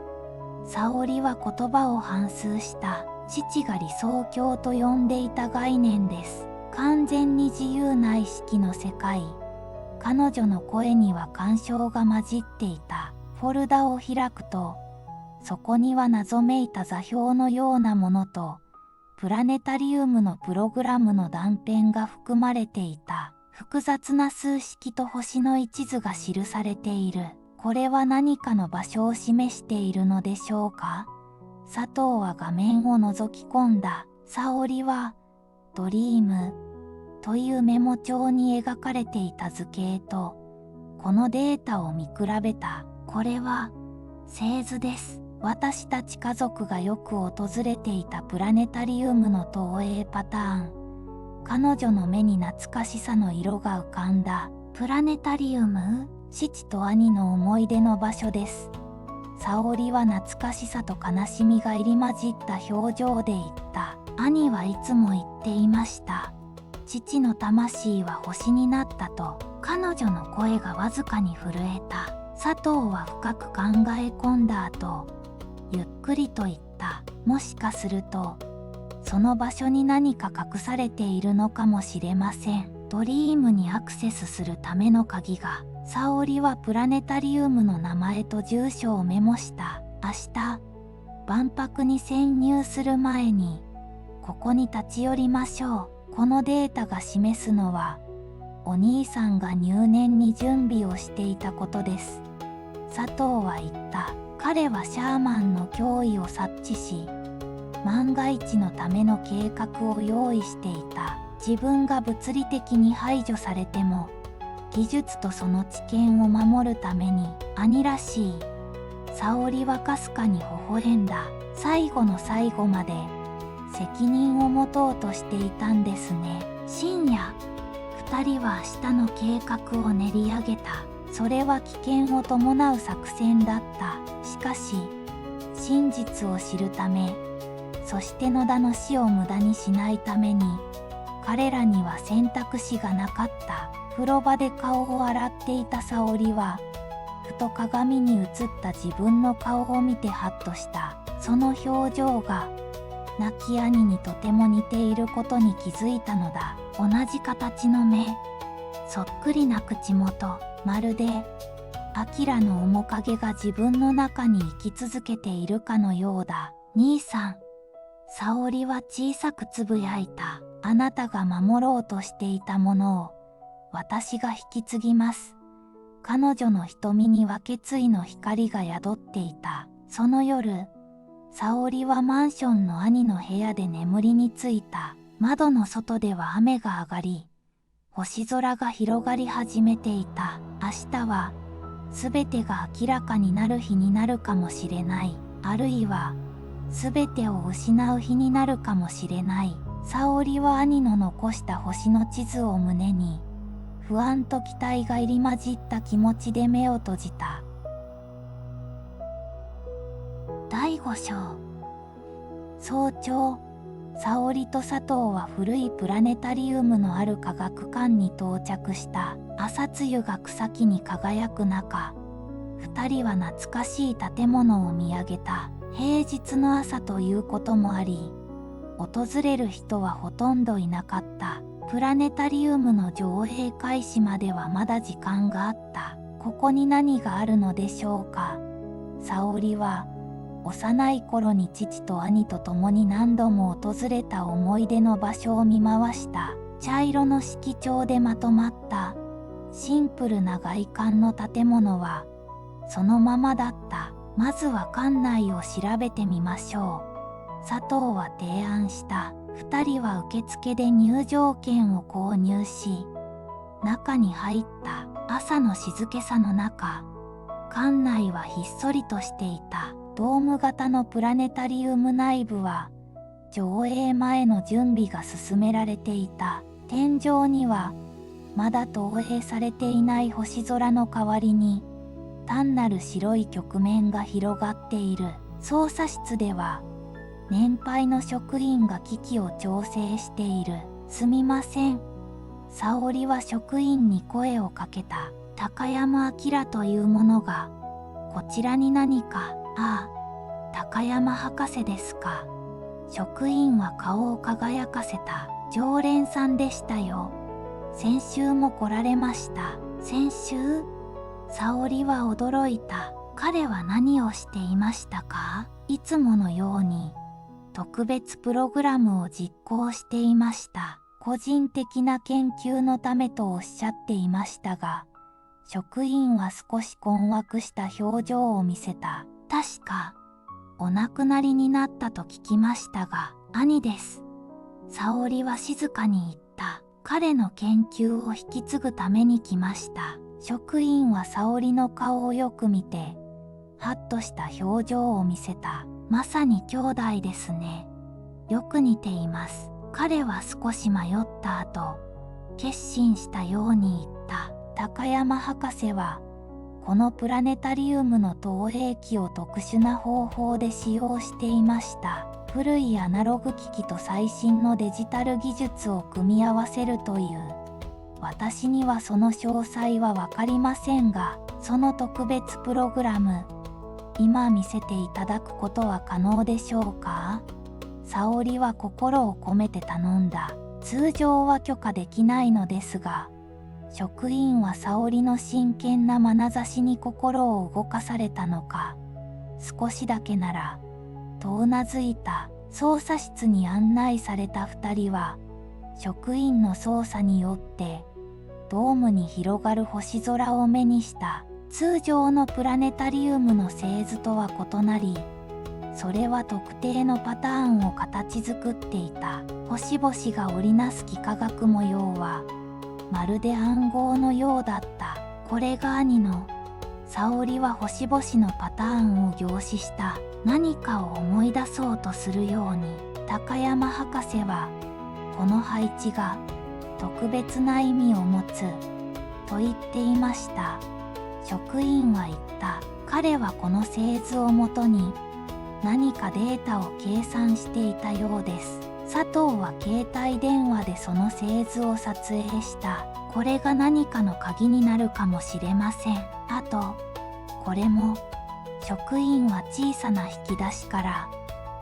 沙織は言葉を反芻した。父が理想郷と呼んでいた概念です。完全に自由な意識の世界。彼女の声には感傷が混じっていた。フォルダを開くと、そこには謎めいた座標のようなものと、プラネタリウムのプログラムの断片が含まれていた。複雑な数式と星の一図が記されている。これは何かの場所を示しているのでしょうか？佐藤は画面を覗き込んだ。沙織は、ドリームというメモ帳に描かれていた図形と、このデータを見比べた。これは、星図です。私たち家族がよく訪れていたプラネタリウムの投影パターン。彼女の目に懐かしさの色が浮かんだ。プラネタリウム？父と兄の思い出の場所です。沙織は懐かしさと悲しみが入り混じった表情で言った。兄はいつも言っていました。父の魂は星になったと。彼女の声がわずかに震えた。佐藤は深く考え込んだ後、ゆっくりと言った。もしかすると、その場所に何か隠されているのかもしれません。ドリームにアクセスするための鍵が。沙織はプラネタリウムの名前と住所をメモした。明日、万博に潜入する前に、ここに立ち寄りましょう。このデータが示すのは、お兄さんが入念に準備をしていたことです。佐藤は言った。彼はシャーマンの脅威を察知し、万が一のための計画を用意していた。自分が物理的に排除されても、技術とその知見を守るために、兄らしい。沙織はかすかに微笑んだ。最後の最後まで、責任を持とうとしていたんですね。深夜、二人は明日の計画を練り上げた。それは危険を伴う作戦だった。しかし、真実を知るため、そして野田の死を無駄にしないために、彼らには選択肢がなかった。風呂場で顔を洗っていた沙織は、ふと鏡に映った自分の顔を見てハッとした。その表情が、亡き兄にとても似ていることに気づいたのだ。同じ形の目、そっくりな口元、まるでアキラの面影が自分の中に生き続けているかのようだ。兄さん、沙織は小さくつぶやいた。あなたが守ろうとしていたものを私が引き継ぎます。彼女の瞳には決意の光が宿っていた。その夜、沙織はマンションの兄の部屋で眠りについた。窓の外では雨が上がり、星空が広がり始めていた。明日は全てが明らかになる日になるかもしれない。あるいは全てを失う日になるかもしれない。沙織は兄の残した星の地図を胸に、不安と期待が入り混じった気持ちで目を閉じた。第5章。早朝、沙織と佐藤は古いプラネタリウムのある科学館に到着した。朝露が草木に輝く中、二人は懐かしい建物を見上げた。平日の朝ということもあり、訪れる人はほとんどいなかった。プラネタリウムの上映開始まではまだ時間があった。ここに何があるのでしょうか。沙織は幼い頃に父と兄と共に何度も訪れた思い出の場所を見回した。茶色の色調でまとまったシンプルな外観の建物はそのままだった。まずは館内を調べてみましょう。佐藤は提案した。二人は受付で入場券を購入し、中に入った。朝の静けさの中、館内はひっそりとしていた。ドーム型のプラネタリウム内部は、上映前の準備が進められていた。天井には、まだ投影されていない星空の代わりに、単なる白い曲面が広がっている。操作室では、年配の職員が機器を調整している。すみません。沙織は職員に声をかけた。高山明というものが、こちらに何か。ああ、高山博士ですか。職員は顔を輝かせた。常連さんでしたよ。先週も来られました。先週？沙織は驚いた。彼は何をしていましたか？いつものように特別プログラムを実行していました。個人的な研究のためとおっしゃっていましたが、職員は少し困惑した表情を見せた。確か、お亡くなりになったと聞きましたが、兄です。沙織は静かに言った。彼の研究を引き継ぐために来ました。職員は沙織の顔をよく見て、はっとした表情を見せた。まさに兄弟ですね。よく似ています。彼は少し迷った後、決心したように言った。高山博士は、このプラネタリウムの投影機を特殊な方法で使用していました。古いアナログ機器と最新のデジタル技術を組み合わせるという。私にはその詳細はわかりませんが、その特別プログラム、今見せていただくことは可能でしょうか？沙織は心を込めて頼んだ。通常は許可できないのですが、職員は沙織の真剣な眼差しに心を動かされたのか、少しだけなら、とうなずいた。操作室に案内された二人は、職員の操作によって、ドームに広がる星空を目にした。通常のプラネタリウムの製図とは異なり、それは特定のパターンを形作っていた。星々が織りなす幾何学模様は、まるで暗号のようだった。これが兄の。沙織は星々のパターンを凝視した。何かを思い出そうとするように、高山博士は、この配置が特別な意味を持つ、と言っていました。職員は言った。彼はこの製図をもとに、何かデータを計算していたようです。佐藤は携帯電話でその製図を撮影した。これが何かの鍵になるかもしれません。あと、これも、職員は小さな引き出しから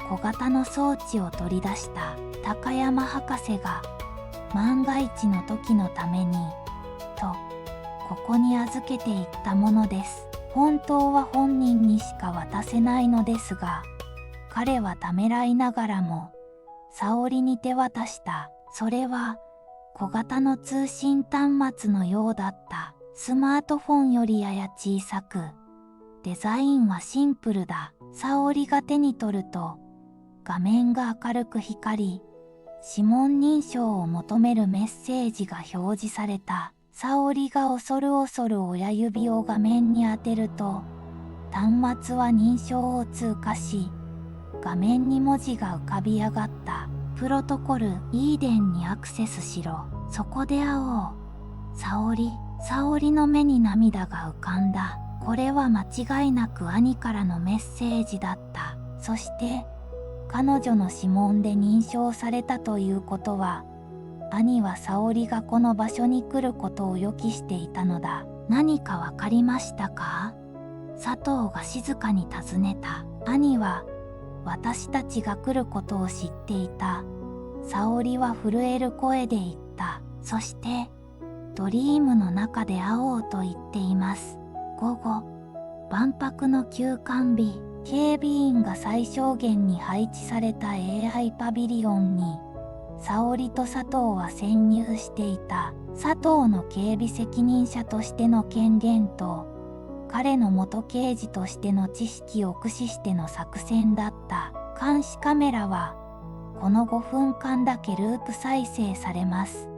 小型の装置を取り出した。高山博士が万が一の時のためにとここに預けていったものです。本当は本人にしか渡せないのですが、彼はためらいながらも沙織に手渡した。それは小型の通信端末のようだった。スマートフォンよりやや小さく、デザインはシンプルだ。沙織が手に取ると画面が明るく光り、指紋認証を求めるメッセージが表示された。沙織が恐る恐る親指を画面に当てると、端末は認証を通過し、画面に文字が浮かび上がった。プロトコルイーデンにアクセスしろ。そこで会おう。沙織の目に涙が浮かんだ。これは間違いなく兄からのメッセージだった。そして彼女の指紋で認証されたということは、兄は沙織がこの場所に来ることを予期していたのだ。何かわかりましたか？佐藤が静かに尋ねた。兄は私たちが来ることを知っていた。沙織は震える声で言った。そしてドリームの中で会おうと言っています。午後、万博の休館日、警備員が最小限に配置された AI パビリオンに沙織と佐藤は潜入していた。佐藤の警備責任者としての権限と彼の元刑事としての知識を駆使しての作戦だった。監視カメラはこの5分間だけループ再生されます。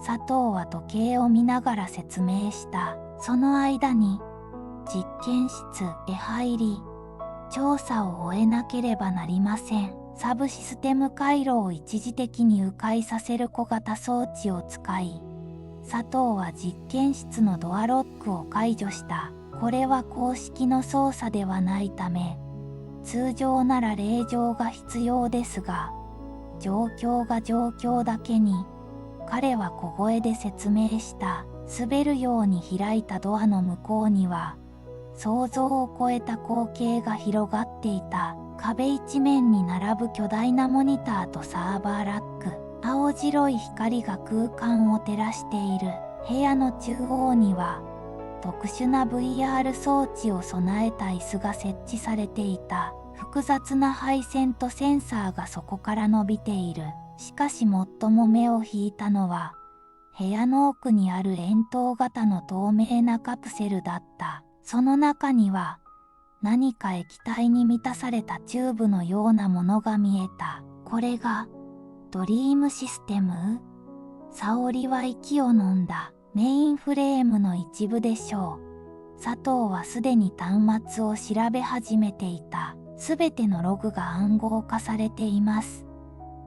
佐藤は時計を見ながら説明した。その間に実験室へ入り、調査を終えなければなりません。サブシステム回路を一時的に迂回させる小型装置を使い、佐藤は実験室のドアロックを解除した。これは公式の操作ではないため、通常なら令状が必要ですが、状況だけに、彼は小声で説明した。滑るように開いたドアの向こうには、想像を超えた光景が広がっていた。壁一面に並ぶ巨大なモニターとサーバーラック。青白い光が空間を照らしている。部屋の中央には、特殊な VR 装置を備えた椅子が設置されていた。複雑な配線とセンサーがそこから伸びている。しかし最も目を引いたのは、部屋の奥にある円筒型の透明なカプセルだった。その中には、何か液体に満たされたチューブのようなものが見えた。これが、ドリームシステム？沙織は息を飲んだ。メインフレームの一部でしょう。佐藤はすでに端末を調べ始めていた。すべてのログが暗号化されています。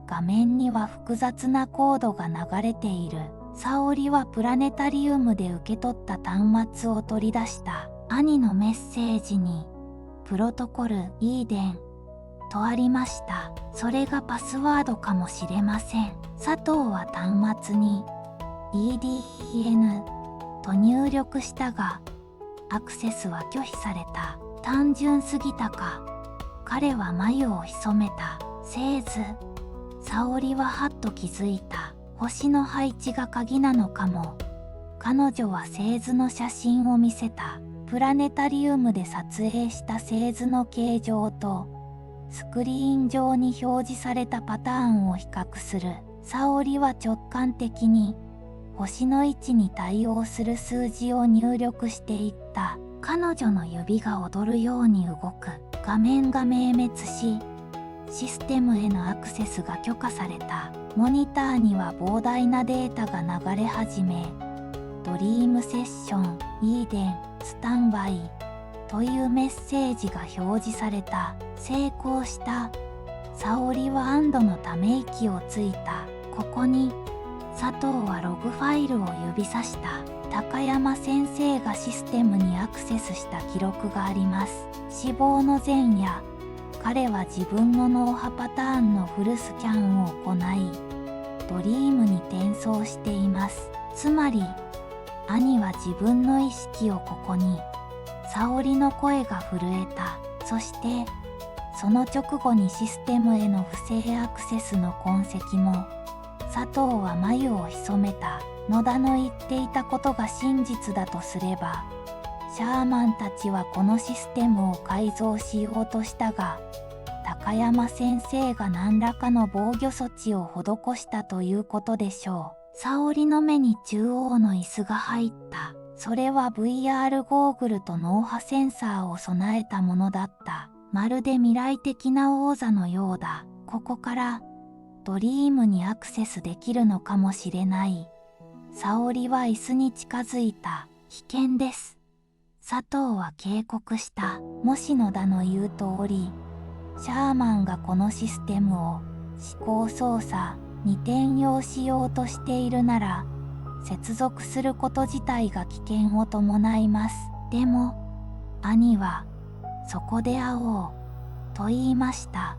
画面には複雑なコードが流れている。沙織はプラネタリウムで受け取った端末を取り出した。兄のメッセージに、プロトコルイーデンとありました。それがパスワードかもしれません。佐藤は端末に EDN と入力したが、アクセスは拒否された。単純すぎたか。彼は眉を潜めた。製図。沙織ははっと気づいた。星の配置が鍵なのかも。彼女は製図の写真を見せた。プラネタリウムで撮影した製図の形状とスクリーン上に表示されたパターンを比較する。沙織は直感的に星の位置に対応する数字を入力していった。彼女の指が踊るように動く。画面が明滅し、システムへのアクセスが許可された。モニターには膨大なデータが流れ始め、ドリームセッション、イーデン、スタンバイというメッセージが表示された。成功した。沙織は安堵のため息をついた。ここに、佐藤はログファイルを指さした。高山先生がシステムにアクセスした記録があります。死亡の前夜、彼は自分の脳波パターンのフルスキャンを行い、ドリームに転送しています。つまり、兄は自分の意識をここに。沙織の声が震えた。そして、その直後にシステムへの不正アクセスの痕跡も。佐藤は眉を潜めた。野田の言っていたことが真実だとすれば、シャーマンたちはこのシステムを改造しようとしたが、高山先生が何らかの防御措置を施したということでしょう。沙織の目に中央の椅子が入った。それは VR ゴーグルと脳波センサーを備えたものだった。まるで未来的な王座のようだ。ここからドリームにアクセスできるのかもしれない。沙織は椅子に近づいた。危険です。佐藤は警告した。もし野田の言う通り、シャーマンがこのシステムを試行操作に転用しようとしているなら、接続すること自体が危険を伴います。でも、兄は、そこで会おう、と言いました。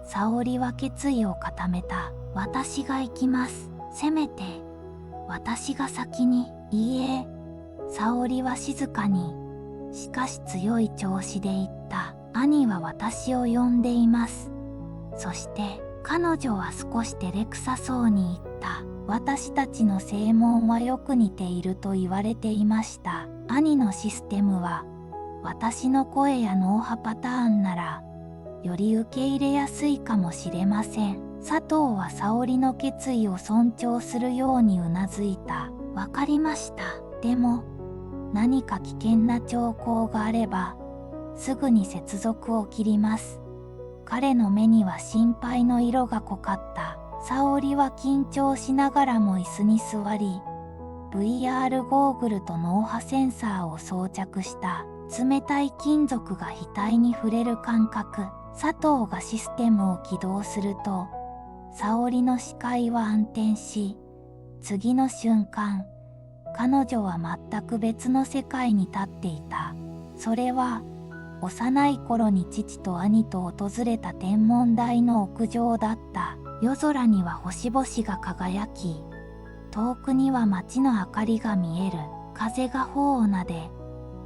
沙織は決意を固めた。私が行きます。せめて、私が先に。いいえ。沙織は静かに、しかし強い調子で言った。兄は私を呼んでいます。そして、彼女は少し照れくさそうに言った。私たちの正門はよく似ていると言われていました。兄のシステムは、私の声や脳波パターンなら、より受け入れやすいかもしれません。佐藤は沙織の決意を尊重するようにうなずいた。わかりました。でも、何か危険な兆候があれば、すぐに接続を切ります。彼の目には心配の色が濃かった。沙織は緊張しながらも椅子に座り、VR ゴーグルと脳波センサーを装着した。冷たい金属が額に触れる感覚。佐藤がシステムを起動すると、沙織の視界は暗転し、次の瞬間、彼女は全く別の世界に立っていた。それは、幼い頃に父と兄と訪れた天文台の屋上だった。夜空には星々が輝き、遠くには街の明かりが見える。風が頬をなで、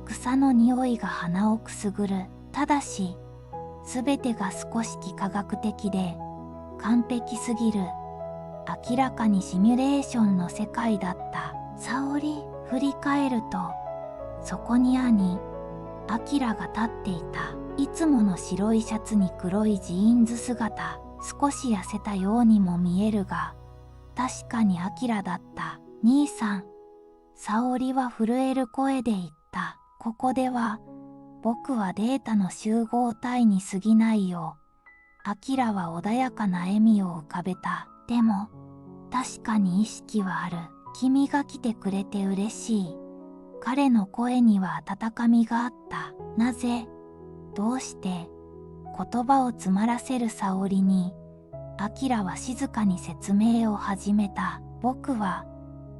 草の匂いが鼻をくすぐる。ただし、すべてが少し幾何学的で、完璧すぎる。明らかにシミュレーションの世界だった。沙織、振り返ると、そこに兄、明が立っていた。いつもの白いシャツに黒いジーンズ姿。少し痩せたようにも見えるが、確かに明だった。兄さん。沙織は震える声で言った。ここでは、僕はデータの集合体に過ぎないよ。明は穏やかな笑みを浮かべた。でも、確かに意識はある。君が来てくれて嬉しい。彼の声には温かみがあった。なぜ？どうして？言葉を詰まらせる沙織に、明は静かに説明を始めた。僕は、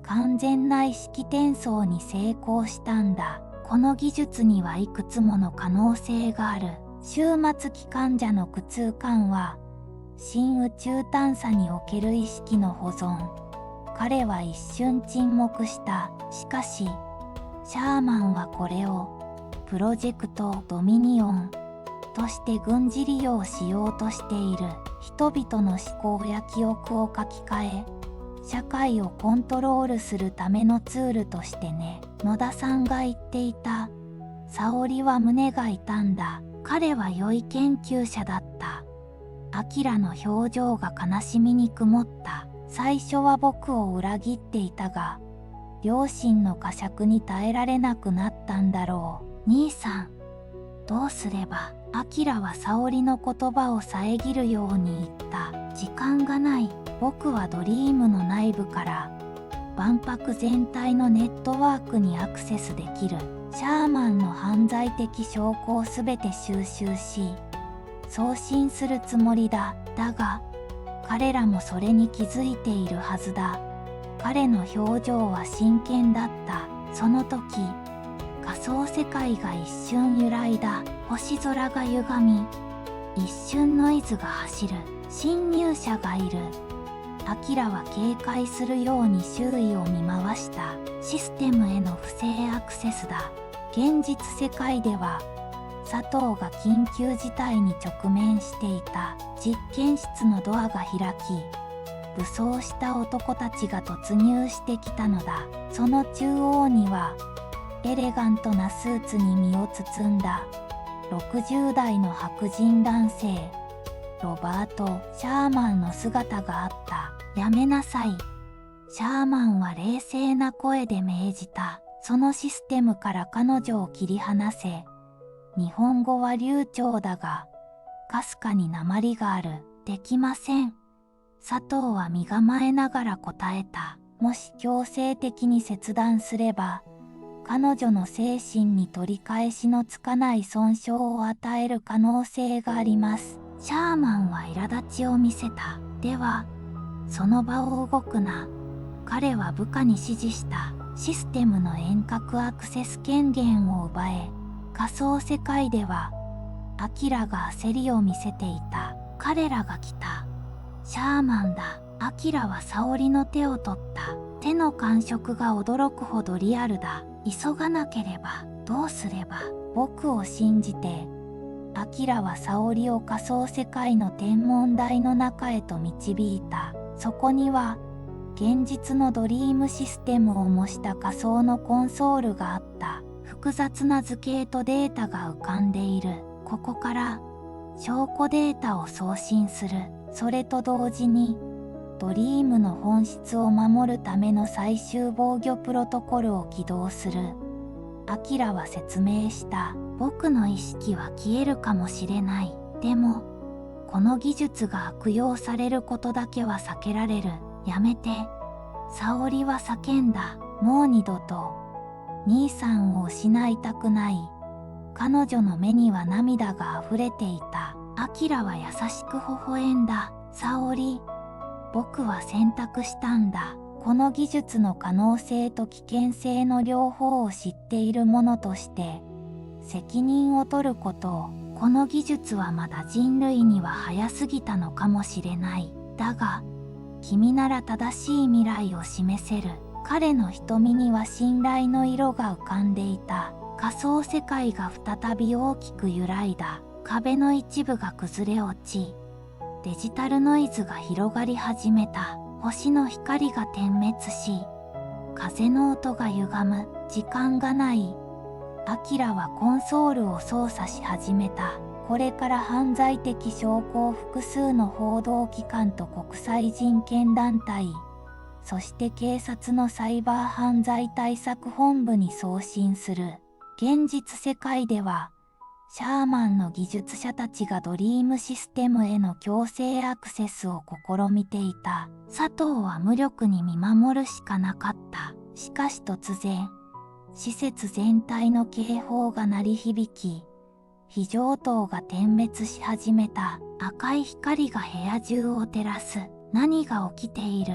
完全な意識転送に成功したんだ。この技術にはいくつもの可能性がある。終末期患者の苦痛感は、新宇宙探査における意識の保存。彼は一瞬沈黙した。しかし、シャーマンはこれを、プロジェクトドミニオンとして軍事利用しようとしている。人々の思考や記憶を書き換え、社会をコントロールするためのツールとしてね。野田さんが言っていた。沙織は胸が痛んだ。彼は良い研究者だった。明の表情が悲しみに曇った。最初は僕を裏切っていたが、両親の呵責に耐えられなくなったんだろう。兄さん、どうすれば。明は沙織の言葉を遮るように言った。時間がない。僕はドリームの内部から万博全体のネットワークにアクセスできる。シャーマンの犯罪的証拠をすべて収集し、送信するつもりだ。だが、彼らもそれに気づいているはずだ。彼の表情は真剣だった。その時、仮想世界が一瞬揺らいだ。星空が歪み、一瞬ノイズが走る。侵入者がいる。明は警戒するように周囲を見回した。システムへの不正アクセスだ。現実世界では、佐藤が緊急事態に直面していた。実験室のドアが開き、武装した男たちが突入してきたのだ。その中央にはエレガントなスーツに身を包んだ60代の白人男性ロバート・シャーマンの姿があった。やめなさい。シャーマンは冷静な声で命じた。そのシステムから彼女を切り離せ。日本語は流暢だがかすかに訛りがある。できません。佐藤は身構えながら答えた。もし強制的に切断すれば彼女の精神に取り返しのつかない損傷を与える可能性があります。シャーマンは苛立ちを見せた。ではその場を動くな。彼は部下に指示した。システムの遠隔アクセス権限を奪え。仮想世界ではアキラが焦りを見せていた。彼らが来た。シャーマンだ。アキラは沙織の手を取った。手の感触が驚くほどリアルだ。急がなければ。どうすれば。僕を信じて。アキラは沙織を仮想世界の天文台の中へと導いた。そこには現実のドリームシステムを模した仮想のコンソールがあった。複雑な図形とデータが浮かんでいる。ここから証拠データを送信する。それと同時にドリームの本質を守るための最終防御プロトコルを起動する。アキラは説明した。僕の意識は消えるかもしれない。でもこの技術が悪用されることだけは避けられる。やめて。沙織は叫んだ。もう二度と兄さんを失いたくない。彼女の目には涙が溢れていた。アキラは優しく微笑んだ。沙織、僕は選択したんだ。この技術の可能性と危険性の両方を知っている者として責任を取ることを。この技術はまだ人類には早すぎたのかもしれない。だが君なら正しい未来を示せる。彼の瞳には信頼の色が浮かんでいた。仮想世界が再び大きく揺らいだ。壁の一部が崩れ落ち、デジタルノイズが広がり始めた。星の光が点滅し、風の音が歪む。時間がない。アキラはコンソールを操作し始めた。これから犯罪的証拠を複数の報道機関と国際人権団体、そして警察のサイバー犯罪対策本部に送信する。現実世界ではシャーマンの技術者たちがドリームシステムへの強制アクセスを試みていた。佐藤は無力に見守るしかなかった。しかし突然施設全体の警報が鳴り響き、非常灯が点滅し始めた。赤い光が部屋中を照らす。何が起きている？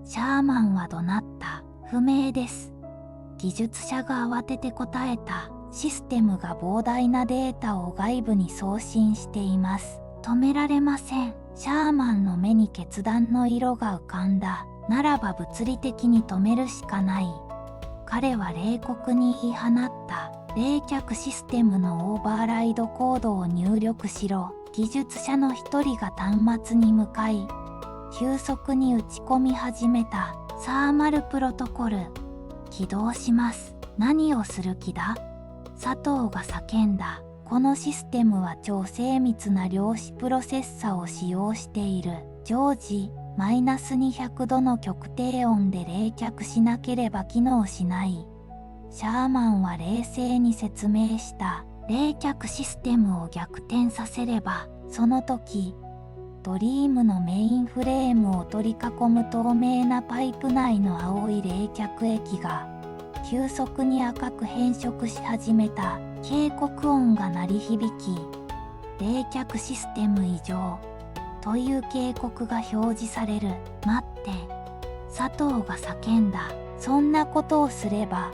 シャーマンは怒鳴った。不明です。技術者が慌てて答えた。システムが膨大なデータを外部に送信しています。止められません。シャーマンの目に決断の色が浮かんだ。ならば物理的に止めるしかない。彼は冷酷に言い放った。冷却システムのオーバーライドコードを入力しろ。技術者の一人が端末に向かい、急速に打ち込み始めた。サーマルプロトコル、起動します。何をする気だ？佐藤が叫んだ。このシステムは超精密な量子プロセッサを使用している。常時-200度の極低温で冷却しなければ機能しない。シャーマンは冷静に説明した。冷却システムを逆転させれば、その時ドリームのメインフレームを取り囲む透明なパイプ内の青い冷却液が急速に赤く変色し始めた。警告音が鳴り響き、冷却システム異常という警告が表示される。待って、佐藤が叫んだ。そんなことをすれば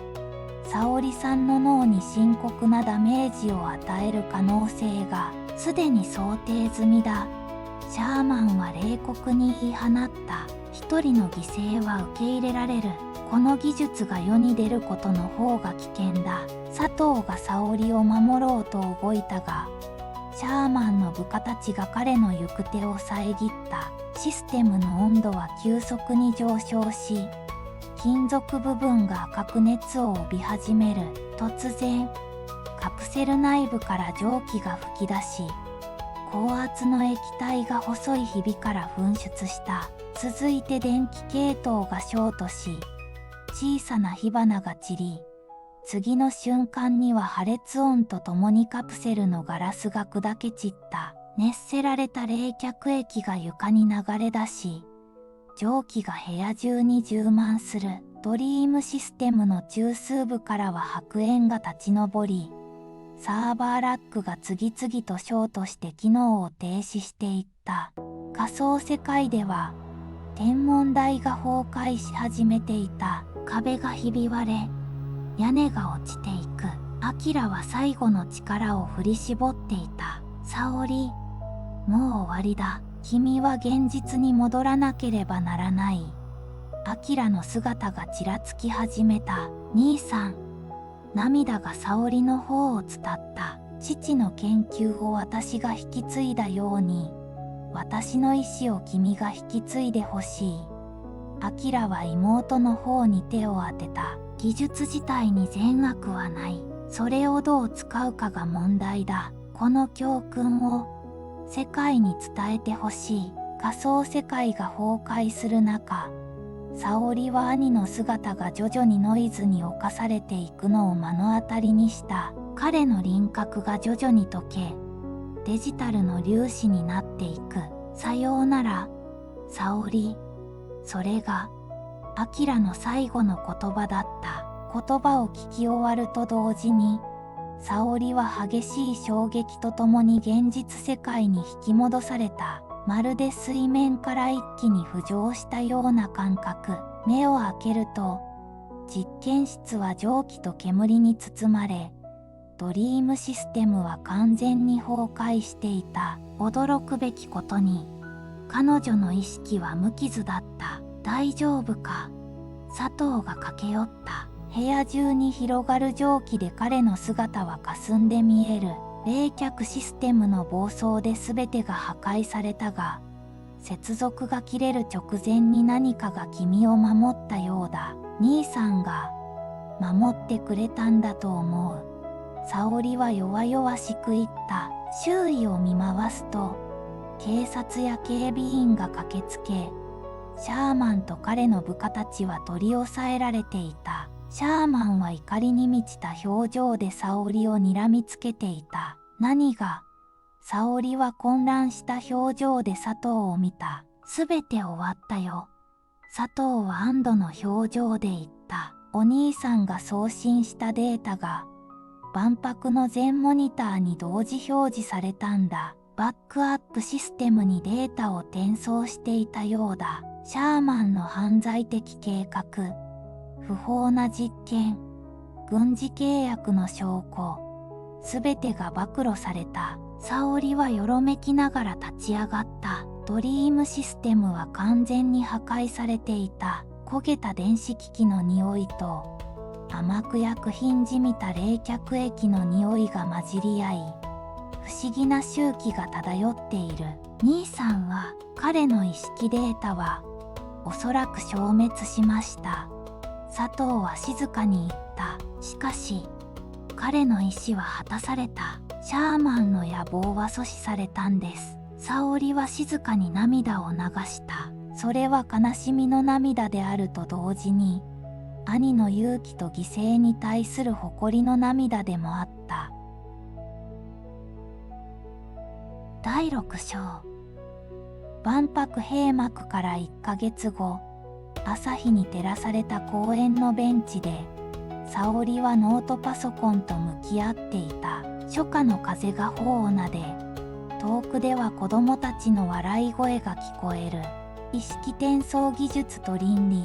沙織さんの脳に深刻なダメージを与える可能性がすでに想定済みだ。シャーマンは冷酷に言い放った。一人の犠牲は受け入れられる。この技術が世に出ることの方が危険だ。佐藤が沙織を守ろうと動いたが、シャーマンの部下たちが彼の行く手を遮った。システムの温度は急速に上昇し、金属部分が赤く熱を帯び始める。突然、カプセル内部から蒸気が噴き出し、高圧の液体が細いひびから噴出した。続いて電気系統がショートし、小さな火花が散り、次の瞬間には破裂音とともにカプセルのガラスが砕け散った。熱せられた冷却液が床に流れ出し、蒸気が部屋中に充満する。ドリームシステムの中枢部からは白煙が立ち上り、サーバーラックが次々とショートして機能を停止していった。仮想世界では、天文台が崩壊し始めていた。壁がひび割れ、屋根が落ちていく。アキラは最後の力を振り絞っていた。沙織、もう終わりだ。君は現実に戻らなければならない。アキラの姿がちらつき始めた。兄さん。涙が沙織の方を伝った。父の研究を私が引き継いだように、私の意志を君が引き継いでほしい。アキラは妹の方に手を当てた。技術自体に善悪はない。それをどう使うかが問題だ。この教訓を世界に伝えてほしい。仮想世界が崩壊する中、沙織は兄の姿が徐々にノイズに侵されていくのを目の当たりにした。彼の輪郭が徐々に溶け、デジタルの粒子になっていく。さようなら、沙織。それが、アキラの最後の言葉だった。言葉を聞き終わると同時に、沙織は激しい衝撃とともに現実世界に引き戻された。まるで水面から一気に浮上したような感覚。目を開けると、実験室は蒸気と煙に包まれ、ドリームシステムは完全に崩壊していた。驚くべきことに、彼女の意識は無傷だった。大丈夫か？佐藤が駆け寄った。部屋中に広がる蒸気で彼の姿は霞んで見える。冷却システムの暴走で全てが破壊されたが、接続が切れる直前に何かが君を守ったようだ。兄さんが守ってくれたんだと思う。沙織は弱々しく言った。周囲を見回すと、警察や警備員が駆けつけ、シャーマンと彼の部下たちは取り押さえられていた。シャーマンは怒りに満ちた表情で沙織を睨みつけていた。何が？沙織は混乱した表情で佐藤を見た。すべて終わったよ。佐藤は安堵の表情で言った。お兄さんが送信したデータが、万博の全モニターに同時表示されたんだ。バックアップシステムにデータを転送していたようだ。シャーマンの犯罪的計画、不法な実験、軍事契約の証拠、すべてが暴露された。沙織はよろめきながら立ち上がった。ドリームシステムは完全に破壊されていた。焦げた電子機器の匂いと、甘く薬品じみた冷却液の匂いが混じり合い、不思議な周期が漂っている。兄さんは、彼の意識データは、おそらく消滅しました。佐藤は静かに言った。しかし、彼の意思は果たされた。シャーマンの野望は阻止されたんです。沙織は静かに涙を流した。それは悲しみの涙であると同時に、兄の勇気と犠牲に対する誇りの涙でもあった。第6章。万博閉幕から1ヶ月後、朝日に照らされた公園のベンチで、沙織はノートパソコンと向き合っていた。初夏の風が頬をなで、遠くでは子供たちの笑い声が聞こえる。意識転送技術と倫理、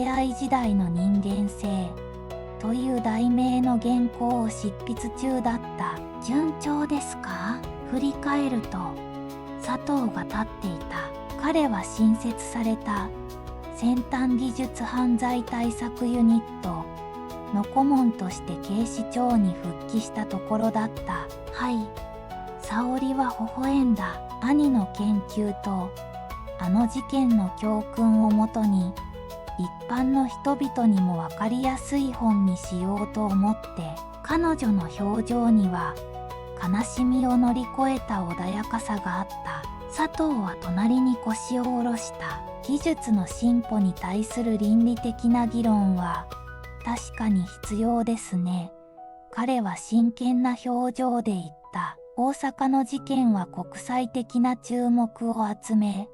AI 時代の人間性という題名の原稿を執筆中だった。順調ですか？振り返ると、佐藤が立っていた。彼は新設された先端技術犯罪対策ユニットの顧問として警視庁に復帰したところだった。はい。沙織は微笑んだ。兄の研究とあの事件の教訓をもとに一般の人々にも分かりやすい本にしようと思って、彼女の表情には悲しみを乗り越えた穏やかさがあった。佐藤は隣に腰を下ろした。技術の進歩に対する倫理的な議論は確かに必要ですね。彼は真剣な表情で言った。大阪の事件は国際的な注目を集め、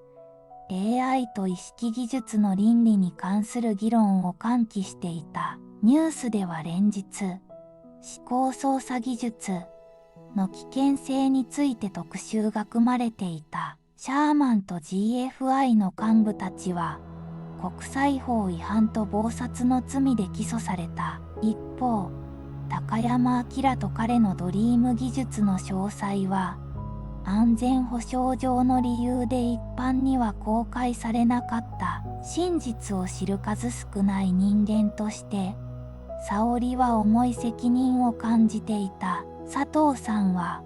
AI と意識技術の倫理に関する議論を喚起していた。ニュースでは連日、思考操作技術の危険性について特集が組まれていた。シャーマンと GFI の幹部たちは国際法違反と謀殺の罪で起訴された。一方、高山明と彼のドリーム技術の詳細は安全保障上の理由で一般には公開されなかった。真実を知る数少ない人間として沙織は重い責任を感じていた。佐藤さんは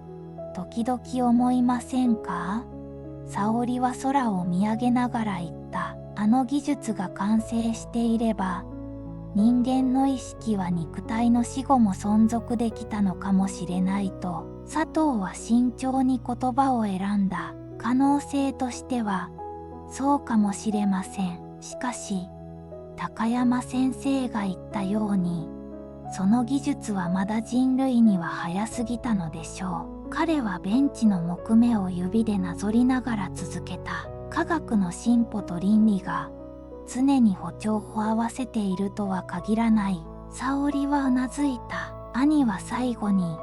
時々思いませんか？沙織は空を見上げながら言った。あの技術が完成していれば人間の意識は肉体の死後も存続できたのかもしれないと。佐藤は慎重に言葉を選んだ。可能性としてはそうかもしれません。しかし高山先生が言ったようにその技術はまだ人類には早すぎたのでしょう。彼はベンチの木目を指でなぞりながら続けた。科学の進歩と倫理が常に歩調を合わせているとは限らない。沙織はうなずいた。兄は最後に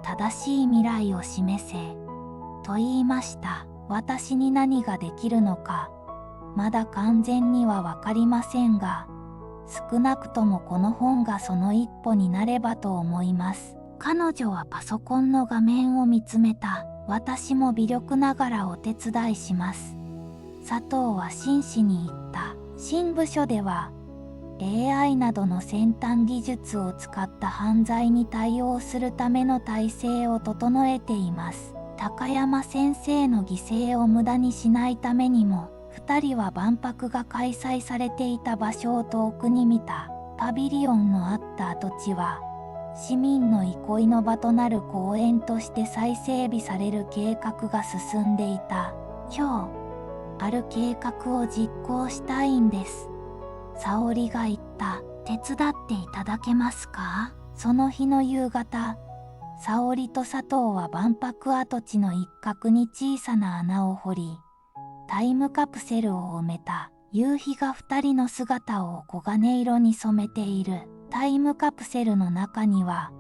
正しい未来を示せと言いました。私に何ができるのかまだ完全にはわかりませんが、少なくともこの本がその一歩になればと思います。彼女はパソコンの画面を見つめた。私も微力ながらお手伝いします。佐藤は真摯に言った。新部署では AI などの先端技術を使った犯罪に対応するための体制を整えています。高山先生の犠牲を無駄にしないためにも、2人は万博が開催されていた場所を遠くに見た。パビリオンのあった跡地は市民の憩いの場となる公園として再整備される計画が進んでいた。今日ある計画を実行したいんです。沙織が言った。手伝っていただけますか？その日の夕方、沙織と佐藤は万博跡地の一角に小さな穴を掘り、タイムカプセルを埋めた。夕日が2人の姿を黄金色に染めている。タイムカプセルの中には、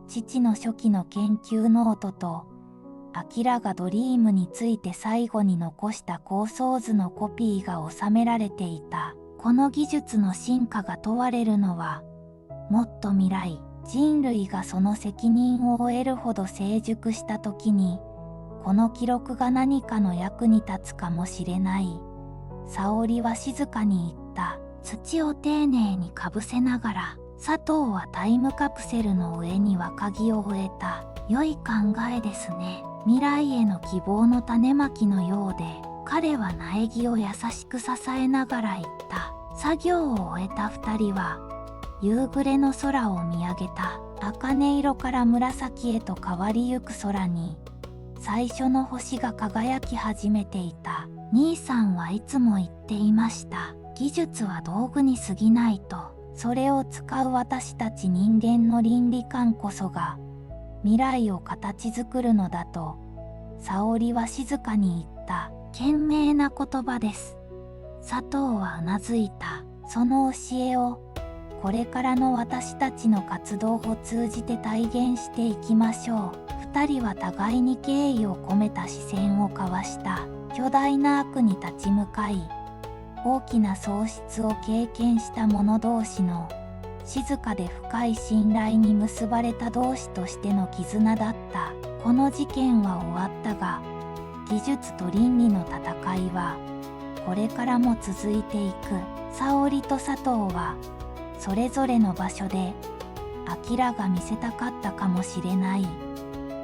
父の初期の研究ノートと、明がドリームについて最後に残した構想図のコピーが収められていた。この技術の進化が問われるのは、もっと未来、人類がその責任を負えるほど成熟した時に、この記録が何かの役に立つかもしれない。沙織は静かに言った。土を丁寧にかぶせながら、佐藤はタイムカプセルの上には鍵を終えた。良い考えですね。未来への希望の種まきのようで、彼は苗木を優しく支えながら言った。作業を終えた2人は、夕暮れの空を見上げた。茜色から紫へと変わりゆく空に、最初の星が輝き始めていた。兄さんはいつも言っていました。技術は道具に過ぎないと。それを使う私たち人間の倫理観こそが未来を形作るのだと。沙織は静かに言った。賢明な言葉です。佐藤はうなずいた。その教えをこれからの私たちの活動を通じて体現していきましょう。二人は互いに敬意を込めた視線を交わした。巨大な悪に立ち向かい、大きな喪失を経験した者同士の静かで深い信頼に結ばれた同志としての絆だった。この事件は終わったが、技術と倫理の戦いはこれからも続いていく。沙織と佐藤はそれぞれの場所で明が見せたかったかもしれない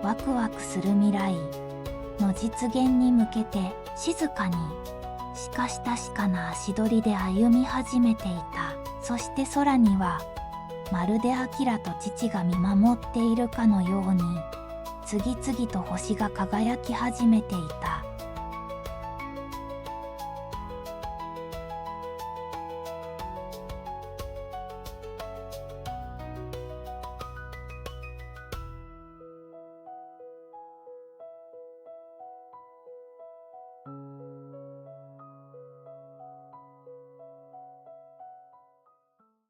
ワクワクする未来の実現に向けて静かにしかし確かな足取りで歩み始めていた。そして空にはまるで明と父が見守っているかのように次々と星が輝き始めていた。